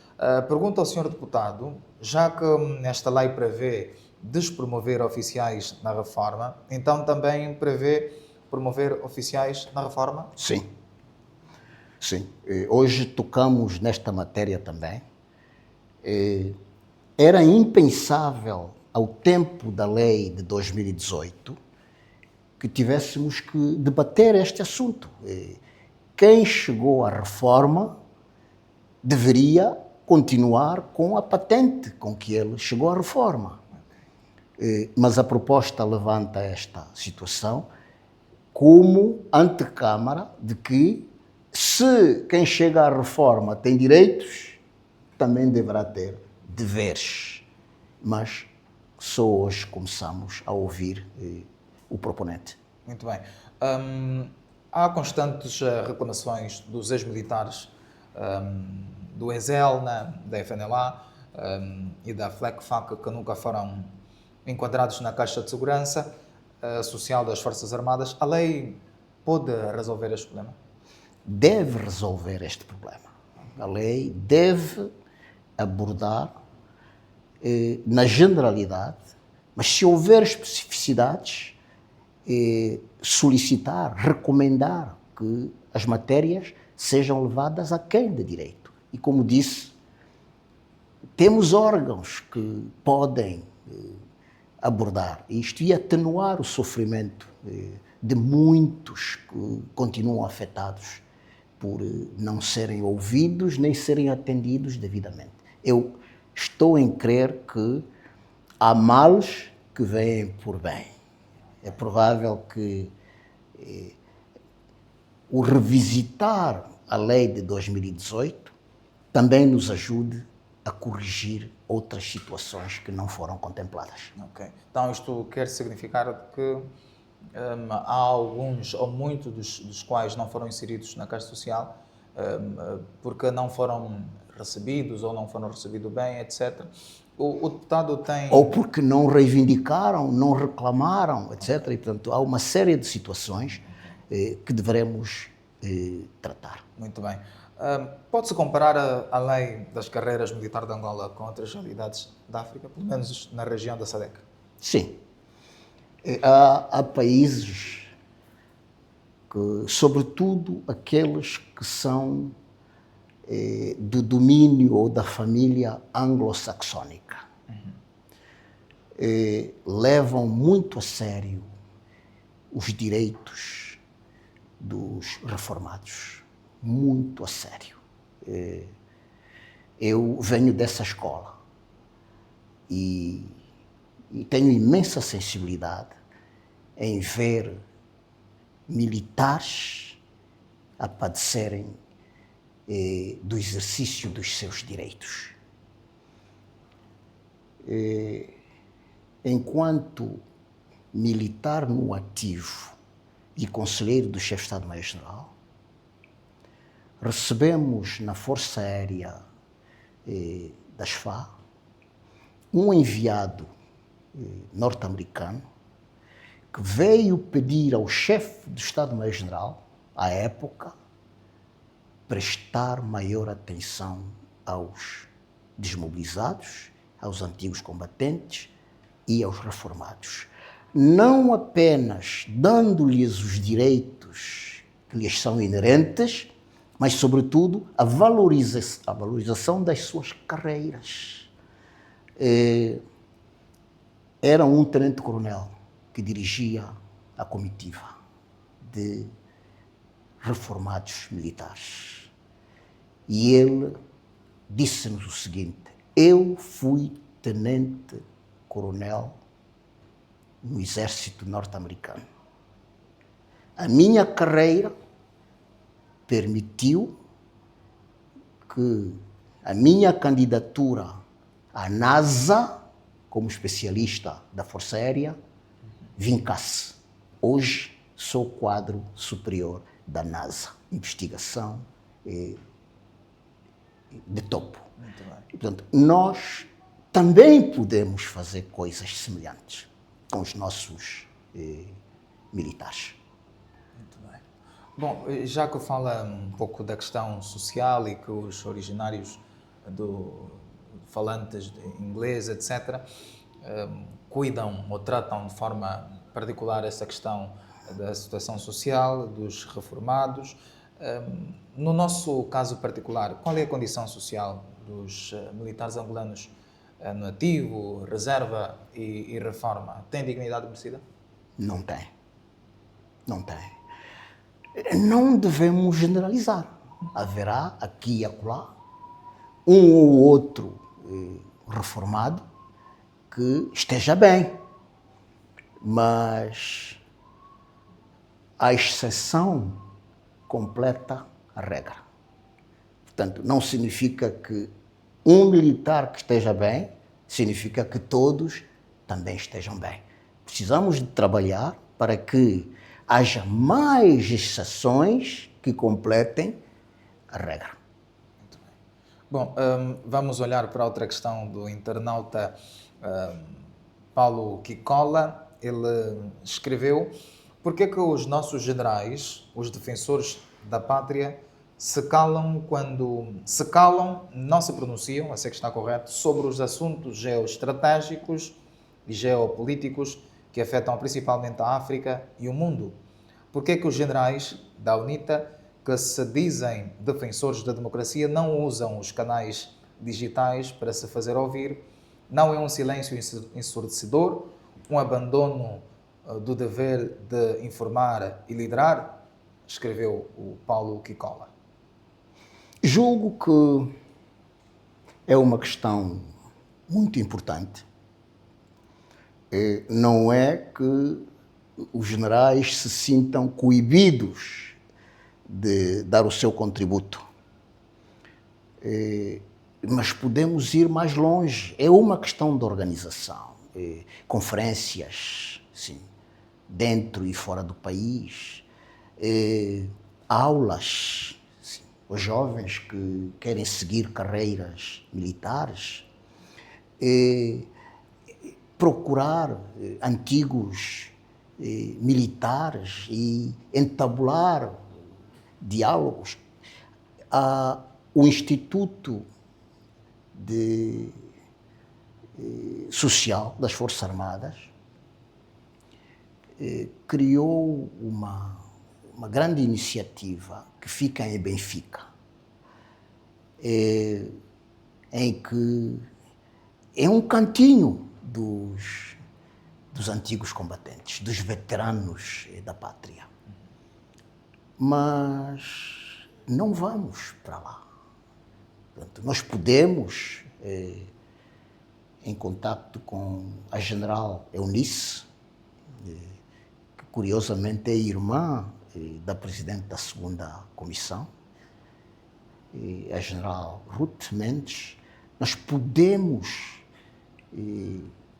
Pergunta ao Sr. Deputado, já que esta lei prevê despromover oficiais na reforma, então também prevê promover oficiais na reforma? Sim. Sim. Hoje tocamos nesta matéria também. Era impensável, ao tempo da lei de 2018, que tivéssemos que debater este assunto. Quem chegou à reforma deveria continuar com a patente com que ele chegou à reforma. Mas a proposta levanta esta situação como antecâmara de que, se quem chega à reforma tem direitos, também deverá ter deveres. Mas só hoje começamos a ouvir o proponente. Muito bem. Há constantes reclamações dos ex-militares do ESELNA, da FNLA, e da FLECFAC, que nunca foram enquadrados na Caixa de Segurança Social das Forças Armadas, a lei pode resolver este problema? Deve resolver este problema. A lei deve abordar na generalidade, mas se houver especificidades, solicitar, recomendar que as matérias sejam levadas a quem de direito. E como disse, temos órgãos que podem abordar isto e atenuar o sofrimento de muitos que continuam afetados por não serem ouvidos nem serem atendidos devidamente. Eu estou em crer que há males que vêm por bem. É provável que o revisitar a lei de 2018 também nos ajude a corrigir outras situações que não foram contempladas. Ok. Então isto quer significar que há alguns ou muitos dos quais não foram inseridos na Caixa Social porque não foram recebidos ou não foram recebidos bem, etc. O deputado tem... Ou porque não reivindicaram, não reclamaram, etc. E, portanto, há uma série de situações que devemos tratar. Muito bem. Pode-se comparar a lei das carreiras militar de Angola com outras realidades da África, pelo menos na região da SADC? Sim. Há países que, sobretudo aqueles que são do domínio ou da família anglo-saxónica, levam muito a sério os direitos dos reformados, muito a sério. Eu venho dessa escola e tenho imensa sensibilidade em ver militares a padecerem do exercício dos seus direitos. Enquanto militar no ativo e conselheiro do chefe de Estado-Maior-General, recebemos na Força Aérea das FA um enviado norte-americano que veio pedir ao chefe do Estado-Maior-General, à época, prestar maior atenção aos desmobilizados, aos antigos combatentes e aos reformados. Não apenas dando-lhes os direitos que lhes são inerentes, mas, sobretudo, a valorização das suas carreiras. Era um tenente-coronel que dirigia a comitiva de reformados militares. E ele disse-nos o seguinte: eu fui tenente-coronel no exército norte-americano. A minha carreira permitiu que a minha candidatura à NASA, como especialista da Força Aérea, vincasse. Hoje sou quadro superior da NASA, investigação de topo. Muito bem. Portanto, nós também podemos fazer coisas semelhantes com os nossos militares. Muito bem. Bom, já que fala um pouco da questão social e que os originários falantes de inglês, etc., cuidam ou tratam de forma particular essa questão da situação social dos reformados. No nosso caso particular, qual é a condição social dos militares angolanos no ativo, reserva e reforma? Tem dignidade merecida? Não tem. Não tem. Não devemos generalizar. Haverá aqui e acolá um ou outro reformado que esteja bem, mas a exceção completa a regra. Portanto, não significa que um militar que esteja bem, significa que todos também estejam bem. Precisamos de trabalhar para que haja mais exceções que completem a regra. Muito bem. Bom, vamos olhar para outra questão do internauta Paulo Kikola. Ele escreveu: por que os nossos generais, os defensores da pátria, se calam, não se pronunciam, eu sei que está correto, sobre os assuntos geoestratégicos e geopolíticos que afetam principalmente a África e o mundo? Por que os generais da UNITA, que se dizem defensores da democracia, não usam os canais digitais para se fazer ouvir? Não é um silêncio ensurdecedor, um abandono do dever de informar e liderar? Escreveu o Paulo Kikola. Julgo que é uma questão muito importante. Não é que os generais se sintam coibidos de dar o seu contributo. Mas podemos ir mais longe. É uma questão de organização. Conferências, sim, dentro e fora do país. Aulas, sim, os jovens que querem seguir carreiras militares. Procurar antigos militares e entabular diálogos. O Instituto Social das Forças Armadas criou uma grande iniciativa que fica em Benfica, em que é um cantinho dos antigos combatentes, dos veteranos da pátria. Mas não vamos para lá. Portanto, nós podemos, em contato com a general Eunice, que curiosamente é irmã da presidente da segunda comissão, a general Ruth Mendes, nós podemos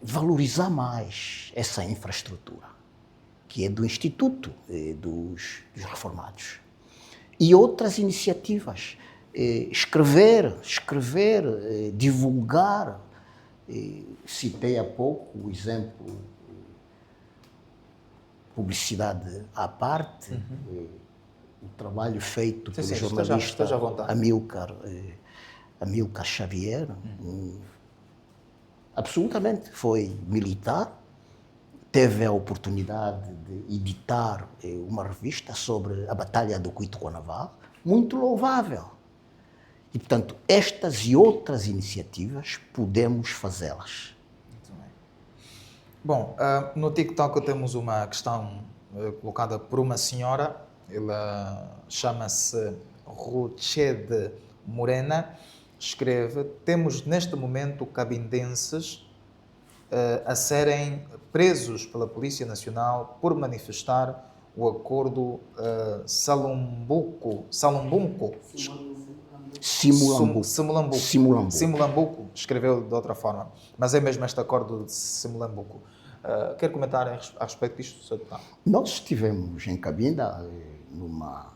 valorizar mais essa infraestrutura, que é do Instituto dos Reformados. E outras iniciativas, escrever, divulgar. Citei há pouco o exemplo, publicidade à parte, o trabalho feito pelo jornalista Amílcar Xavier, absolutamente, foi militar, teve a oportunidade de editar uma revista sobre a Batalha do Cuituguanaval, muito louvável. E, portanto, estas e outras iniciativas podemos fazê-las. Muito bem. Bom, no TikTok temos uma questão colocada por uma senhora, ela chama-se Ruched Morena, escreve: temos neste momento cabindenses a serem presos pela Polícia Nacional por manifestar o acordo Simulambuco, escreveu de outra forma, mas é mesmo este acordo de Simulambuco. Quer comentar a respeito disto, Sr. Deputado? Nós estivemos em Cabinda numa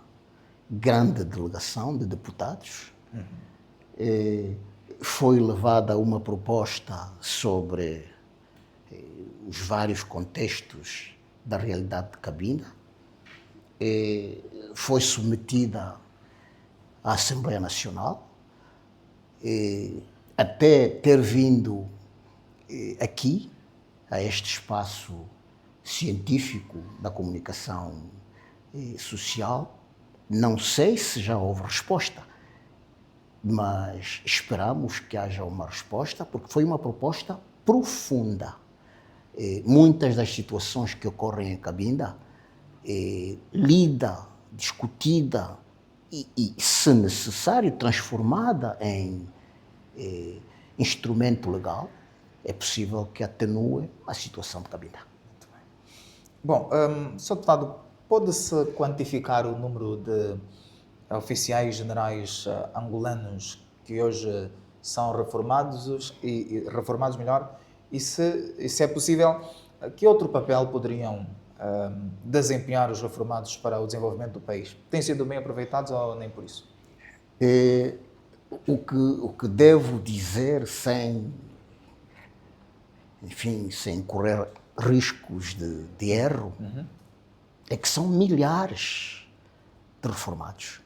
grande delegação de deputados. Foi levada uma proposta sobre os vários contextos da realidade de Cabinda. Foi submetida à Assembleia Nacional, até ter vindo aqui, a este espaço científico da comunicação social. Não sei se já houve resposta, mas esperamos que haja uma resposta, porque foi uma proposta profunda. Muitas das situações que ocorrem em Cabinda, lida, discutida e, se necessário, transformada em instrumento legal, é possível que atenue a situação de Cabinda. Bom, Sr. Deputado, pode-se quantificar o número de oficiais generais angolanos que hoje são reformados e se é possível, que outro papel poderiam desempenhar os reformados para o desenvolvimento do país? Têm sido bem aproveitados ou nem por isso? o que devo dizer sem, enfim, sem correr riscos de erro, é que são milhares de reformados.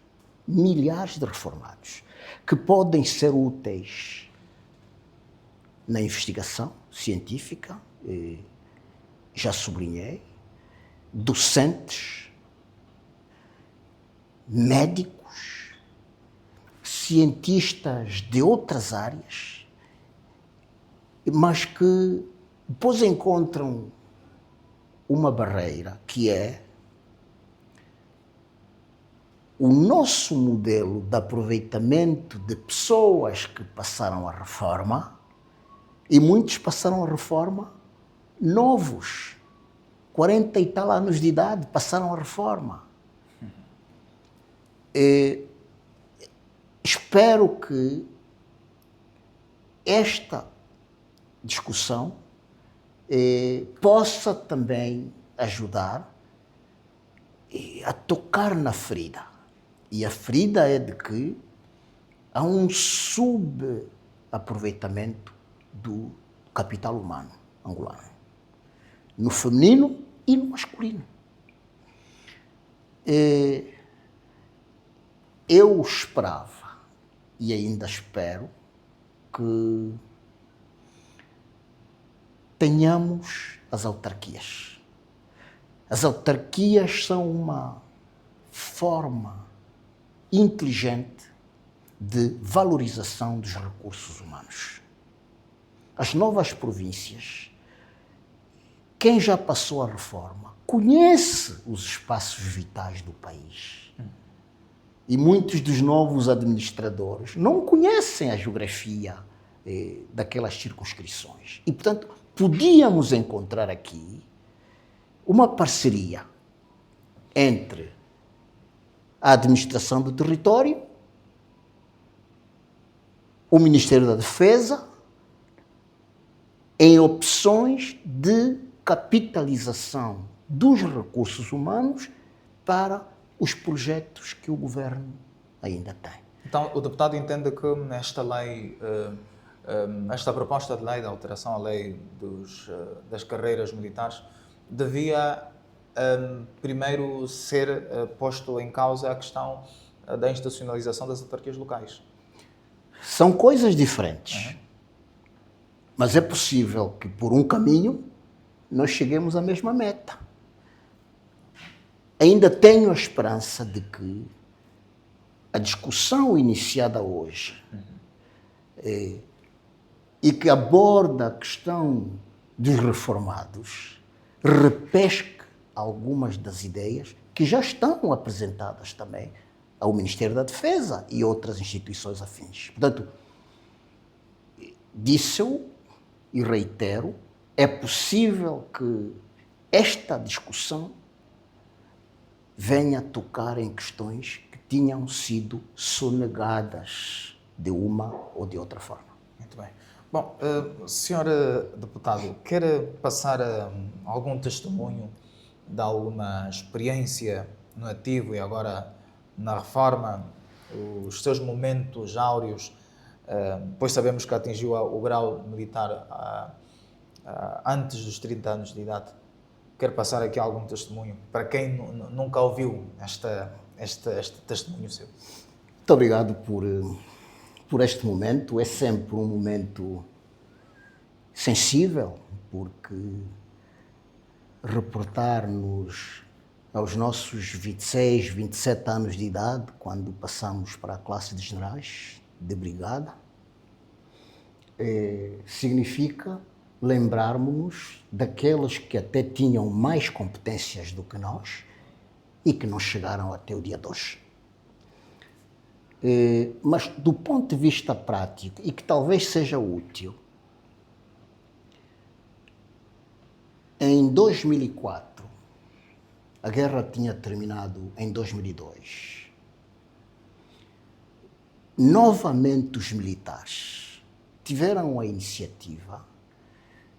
Milhares de reformados que podem ser úteis na investigação científica, já sublinhei, docentes, médicos, cientistas de outras áreas, mas que depois encontram uma barreira que é o nosso modelo de aproveitamento de pessoas que passaram a reforma, e muitos passaram a reforma novos, 40 e tal anos de idade, passaram a reforma. Espero que esta discussão possa também ajudar a tocar na ferida. E a ferida é de que há um subaproveitamento do capital humano angolano, no feminino e no masculino. Eu esperava e ainda espero que tenhamos as autarquias. As autarquias são uma forma inteligente de valorização dos recursos humanos. As novas províncias, quem já passou a reforma, conhece os espaços vitais do país. E muitos dos novos administradores não conhecem a geografia daquelas circunscrições. E, portanto, podíamos encontrar aqui uma parceria entre a administração do território, o Ministério da Defesa, em opções de capitalização dos recursos humanos para os projetos que o governo ainda tem. Então, o deputado entende que esta lei, esta proposta de lei de alteração à lei das carreiras militares devia primeiro ser posto em causa a questão da institucionalização das autarquias locais. São coisas diferentes, mas é possível que por um caminho nós cheguemos à mesma meta. Ainda tenho a esperança de que a discussão iniciada hoje e que aborda a questão dos reformados repesque algumas das ideias que já estão apresentadas também ao Ministério da Defesa e outras instituições afins. Portanto, disse-o e reitero, é possível que esta discussão venha a tocar em questões que tinham sido sonegadas de uma ou de outra forma. Muito bem. Bom, senhor deputado, quer passar algum testemunho de alguma experiência no ativo e agora na reforma, os seus momentos áureos, pois sabemos que atingiu o grau militar antes dos 30 anos de idade. Quer passar aqui algum testemunho para quem nunca ouviu este testemunho seu? Muito obrigado por este momento. É sempre um momento sensível, porque reportar-nos aos nossos 26, 27 anos de idade, quando passamos para a classe de generais de brigada, significa lembrarmos-nos daqueles que até tinham mais competências do que nós e que não chegaram até o dia de hoje. Mas do ponto de vista prático, e que talvez seja útil, em 2004, a guerra tinha terminado em 2002. Novamente os militares tiveram a iniciativa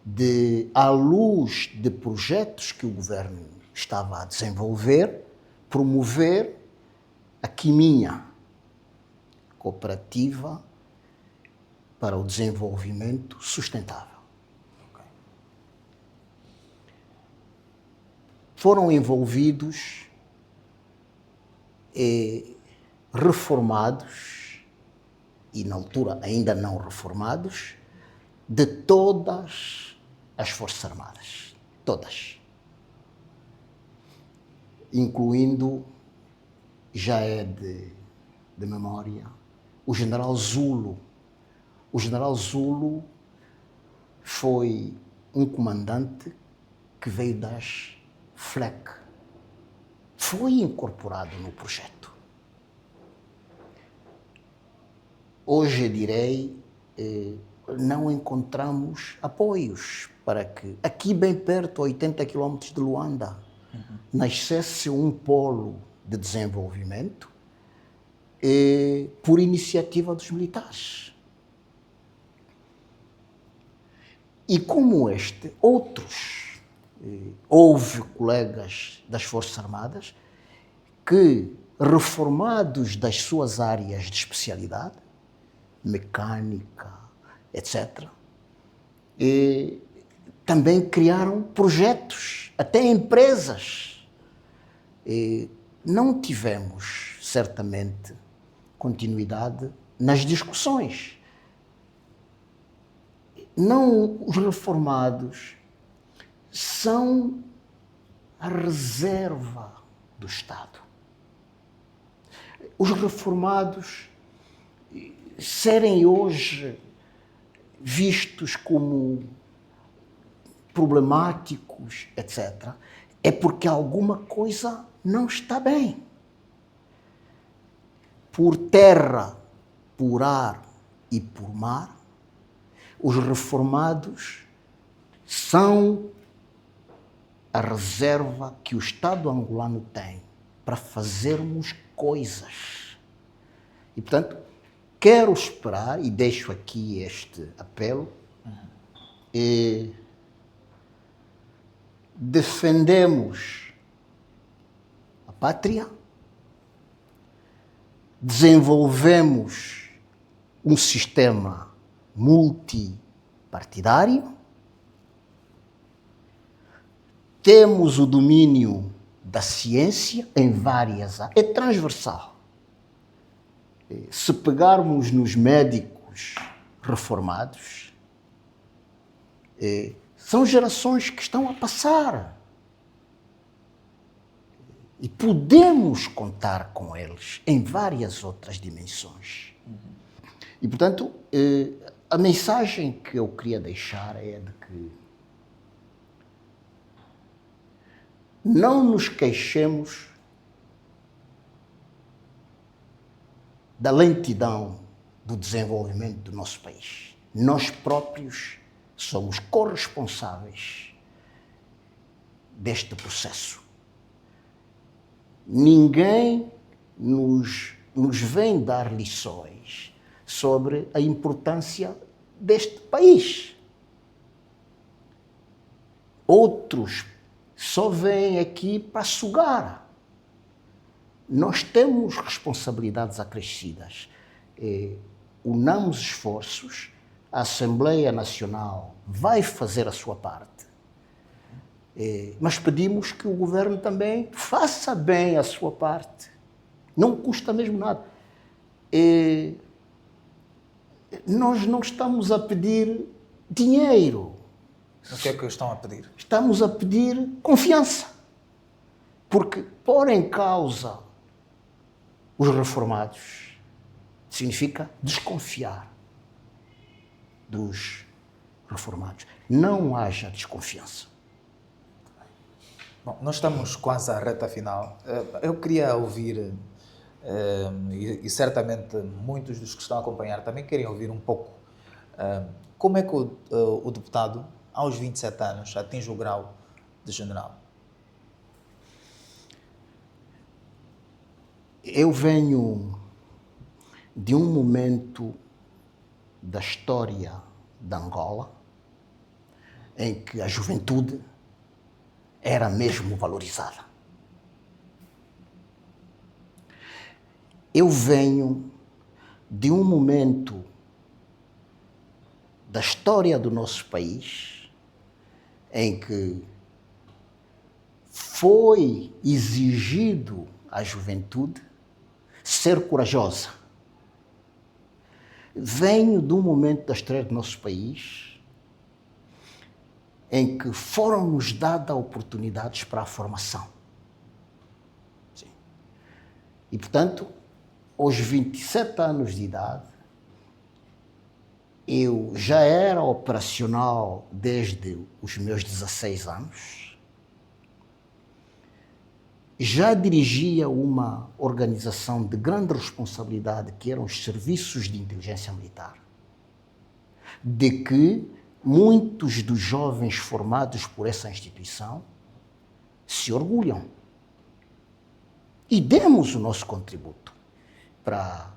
de, à luz de projetos que o governo estava a desenvolver, promover a quiminha Cooperativa para o Desenvolvimento Sustentável. Foram envolvidos reformados, e na altura ainda não reformados, de todas as Forças Armadas. Todas. Incluindo, já é de memória, o General Zulo. O General Zulo foi um comandante que veio das FLEC. Foi incorporado no projeto. Hoje, direi, não encontramos apoios para que, aqui bem perto, a 80 km de Luanda, nascesse um polo de desenvolvimento por iniciativa dos militares. E como este, outros. Houve colegas das Forças Armadas que, reformados das suas áreas de especialidade, mecânica, etc., também criaram projetos, até empresas. Não tivemos, certamente, continuidade nas discussões. Não, os reformados são a reserva do Estado. Os reformados serem hoje vistos como problemáticos, etc., é porque alguma coisa não está bem. Por terra, por ar e por mar, os reformados são a reserva que o Estado angolano tem para fazermos coisas. E, portanto, quero esperar, e deixo aqui este apelo, defendemos a pátria, desenvolvemos um sistema multipartidário, temos o domínio da ciência em várias áreas, é transversal. Se pegarmos nos médicos reformados, são gerações que estão a passar. E podemos contar com eles em várias outras dimensões. E, portanto, a mensagem que eu queria deixar é de que não nos queixemos da lentidão do desenvolvimento do nosso país. Nós próprios somos corresponsáveis deste processo. Ninguém nos vem dar lições sobre a importância deste país. Outros só vêm aqui para sugar. Nós temos responsabilidades acrescidas. Unamos esforços, a Assembleia Nacional vai fazer a sua parte, mas pedimos que o governo também faça bem a sua parte. Não custa mesmo nada. Nós não estamos a pedir dinheiro. O que é que estão a pedir? Estamos a pedir confiança. Porque pôr em causa os reformados significa desconfiar dos reformados. Não haja desconfiança. Bom, nós estamos quase à reta final. Eu queria ouvir, e certamente muitos dos que estão a acompanhar também querem ouvir um pouco, como é que o deputado, aos 27 anos, atinge o grau de general? Eu venho de um momento da história de Angola em que a juventude era mesmo valorizada. Eu venho de um momento da história do nosso país em que foi exigido à juventude ser corajosa. Venho de um momento da história do nosso país em que foram-nos dadas oportunidades para a formação. Sim. E, portanto, aos 27 anos de idade, eu já era operacional desde os meus 16 anos, já dirigia uma organização de grande responsabilidade que eram os serviços de inteligência militar, de que muitos dos jovens formados por essa instituição se orgulham. E demos o nosso contributo para,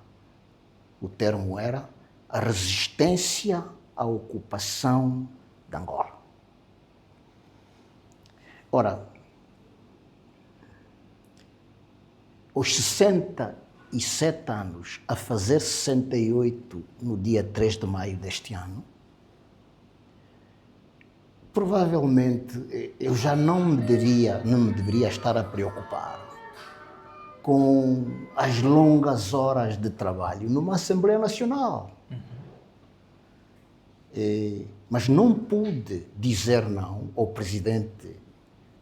o termo era, a resistência à ocupação de Angola. Ora, aos 67 anos, a fazer 68 no dia 3 de maio deste ano, provavelmente eu já não me deveria estar a preocupar com as longas horas de trabalho numa Assembleia Nacional. Mas não pude dizer não ao presidente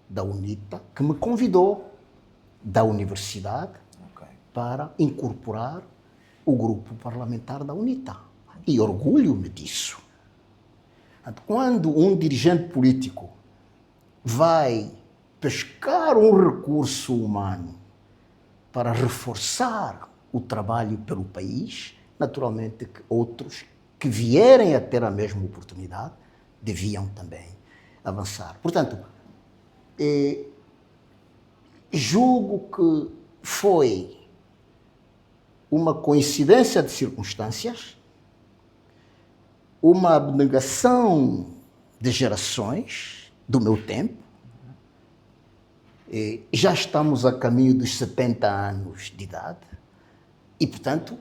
da UNITA, que me convidou da universidade para incorporar o grupo parlamentar da UNITA. E orgulho-me disso. Quando um dirigente político vai pescar um recurso humano para reforçar o trabalho pelo país, naturalmente que outros que vierem a ter a mesma oportunidade deviam também avançar. Portanto, julgo que foi uma coincidência de circunstâncias, uma abnegação de gerações do meu tempo. Já estamos a caminho dos 70 anos de idade e, portanto,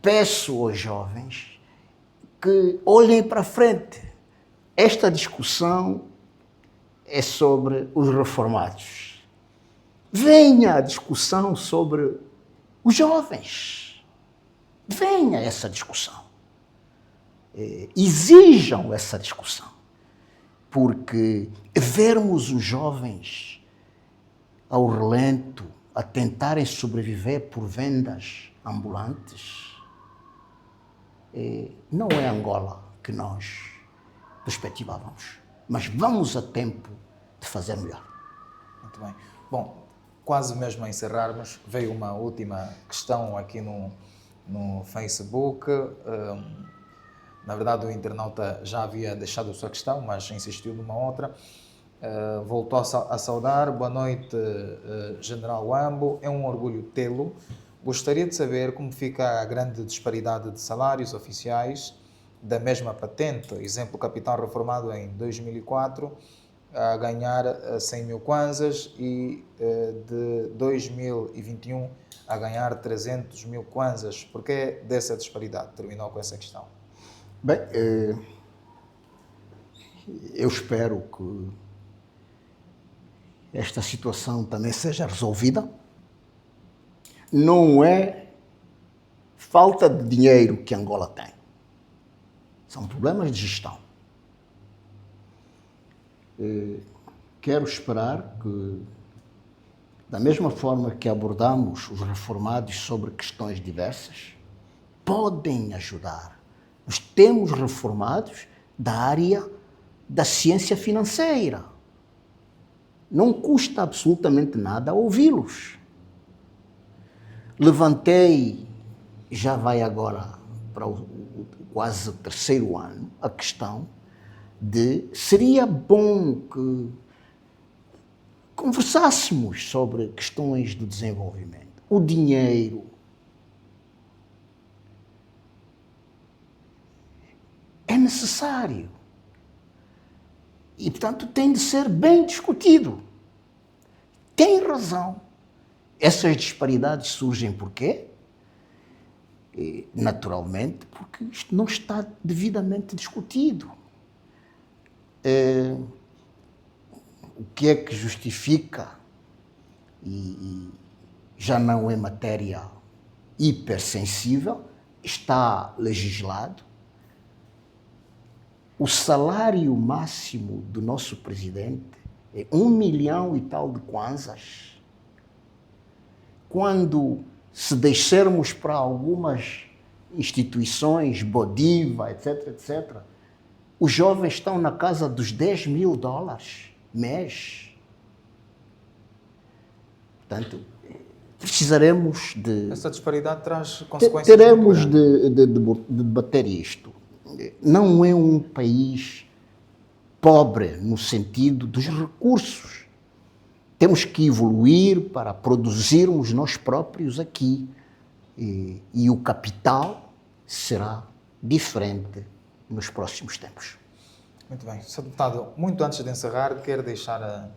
peço aos jovens que olhem para frente. Esta discussão é sobre os reformados. Venha a discussão sobre os jovens. Venha essa discussão. Exijam essa discussão. Porque vermos os jovens ao relento, a tentarem sobreviver por vendas ambulantes, não é Angola que nós perspectivávamos. Mas vamos a tempo de fazer melhor. Muito bem. Bom, quase mesmo a encerrarmos, veio uma última questão aqui no Facebook. Na verdade, o internauta já havia deixado a sua questão, mas insistiu numa outra. Voltou a saudar. Boa noite, General Wambo. É um orgulho tê-lo. Gostaria de saber como fica a grande disparidade de salários oficiais da mesma patente. Exemplo, capitão reformado em 2004 a ganhar 100 mil kwanzas e de 2021 a ganhar 300 mil kwanzas. Por que dessa disparidade? Terminou com essa questão. Bem, eu espero que esta situação também seja resolvida. Não é falta de dinheiro que Angola tem. São problemas de gestão. Quero esperar que, da mesma forma que abordamos os reformados sobre questões diversas, podem ajudar. Nós temos reformados da área da ciência financeira. Não custa absolutamente nada ouvi-los. Levantei, já vai agora para quase o terceiro ano, a questão de seria bom que conversássemos sobre questões do desenvolvimento. O dinheiro é necessário e, portanto, tem de ser bem discutido. Tem razão. Essas disparidades surgem por quê? naturalmente, porque isto não está devidamente discutido. O que é que justifica, e já não é matéria hipersensível, está legislado. O salário máximo do nosso presidente é 1 milhão e tal de kwanzas. Quando se deixarmos para algumas instituições, Bodiva, etc., etc., os jovens estão na casa dos $10.000 mês. Portanto, precisaremos de... Essa disparidade traz consequências. Teremos de debater isto. Não é um país pobre no sentido dos recursos. Temos que evoluir para produzirmos nós próprios aqui. E o capital será diferente nos próximos tempos. Muito bem. Sr. Deputado, muito antes de encerrar, quero deixar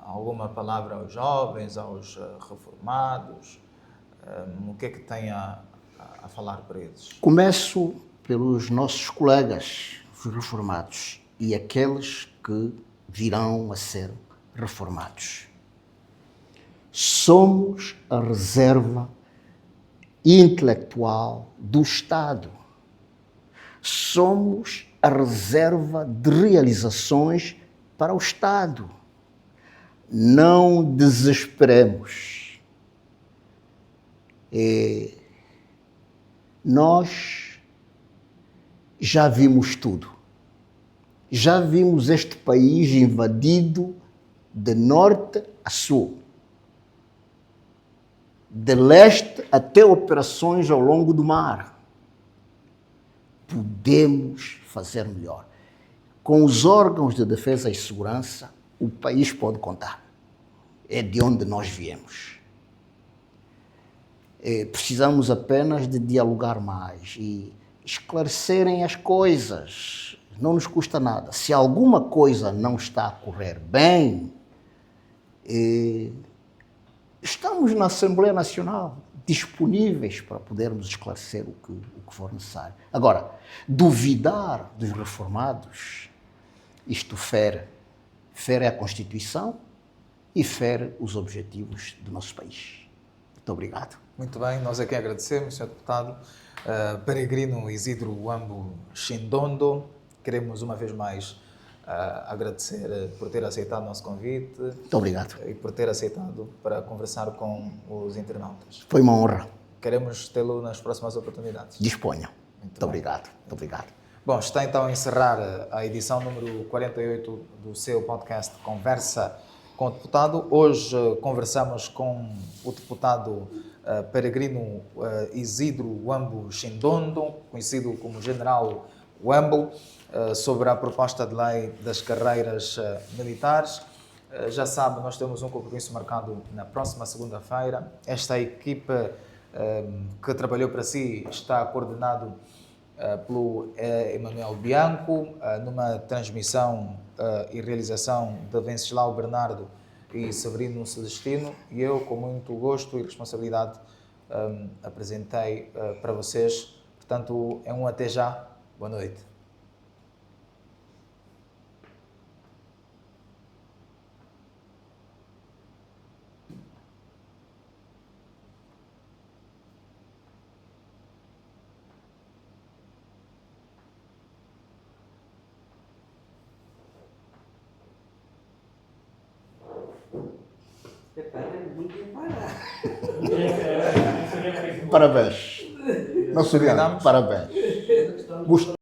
alguma palavra aos jovens, aos reformados? O que é que tem a falar para eles? Começo pelos nossos colegas reformados e aqueles que virão a ser reformados. Somos a reserva intelectual do Estado. Somos a reserva de realizações para o Estado. Não desesperemos. Nós já vimos tudo. Já vimos este país invadido de norte a sul, de leste até operações ao longo do mar. Podemos fazer melhor. Com os órgãos de defesa e segurança, o país pode contar. É de onde nós viemos. Precisamos apenas de dialogar mais e esclarecerem as coisas. Não nos custa nada. Se alguma coisa não está a correr bem, estamos na Assembleia Nacional disponíveis para podermos esclarecer o que for necessário. Agora, duvidar dos reformados, isto fere a Constituição e fere os objetivos do nosso país. Muito obrigado. Muito bem, nós aqui agradecemos, Sr. Deputado. Peregrino Isidro Wambo Shindondo, queremos uma vez mais agradecer por ter aceitado o nosso convite. Muito obrigado. E por ter aceitado para conversar com os internautas. Foi uma honra. Queremos tê-lo nas próximas oportunidades. Disponha. Muito obrigado. Muito obrigado. Bom, está então a encerrar a edição número 48 do seu podcast Conversa com o Deputado. Hoje conversamos com o deputado Peregrino Isidro Wambo Shindondo, conhecido como General Wambo, sobre a proposta de lei das carreiras militares. Já sabe, nós temos um compromisso marcado na próxima segunda-feira. Esta equipe que trabalhou para si está coordenado pelo Emanuel Bianco, numa transmissão e realização de Venceslau Bernardo e Severino Celestino, e eu, com muito gosto e responsabilidade, apresentei para vocês. Portanto, é um até já. Boa noite. Parabéns. Nosso grande, parabéns.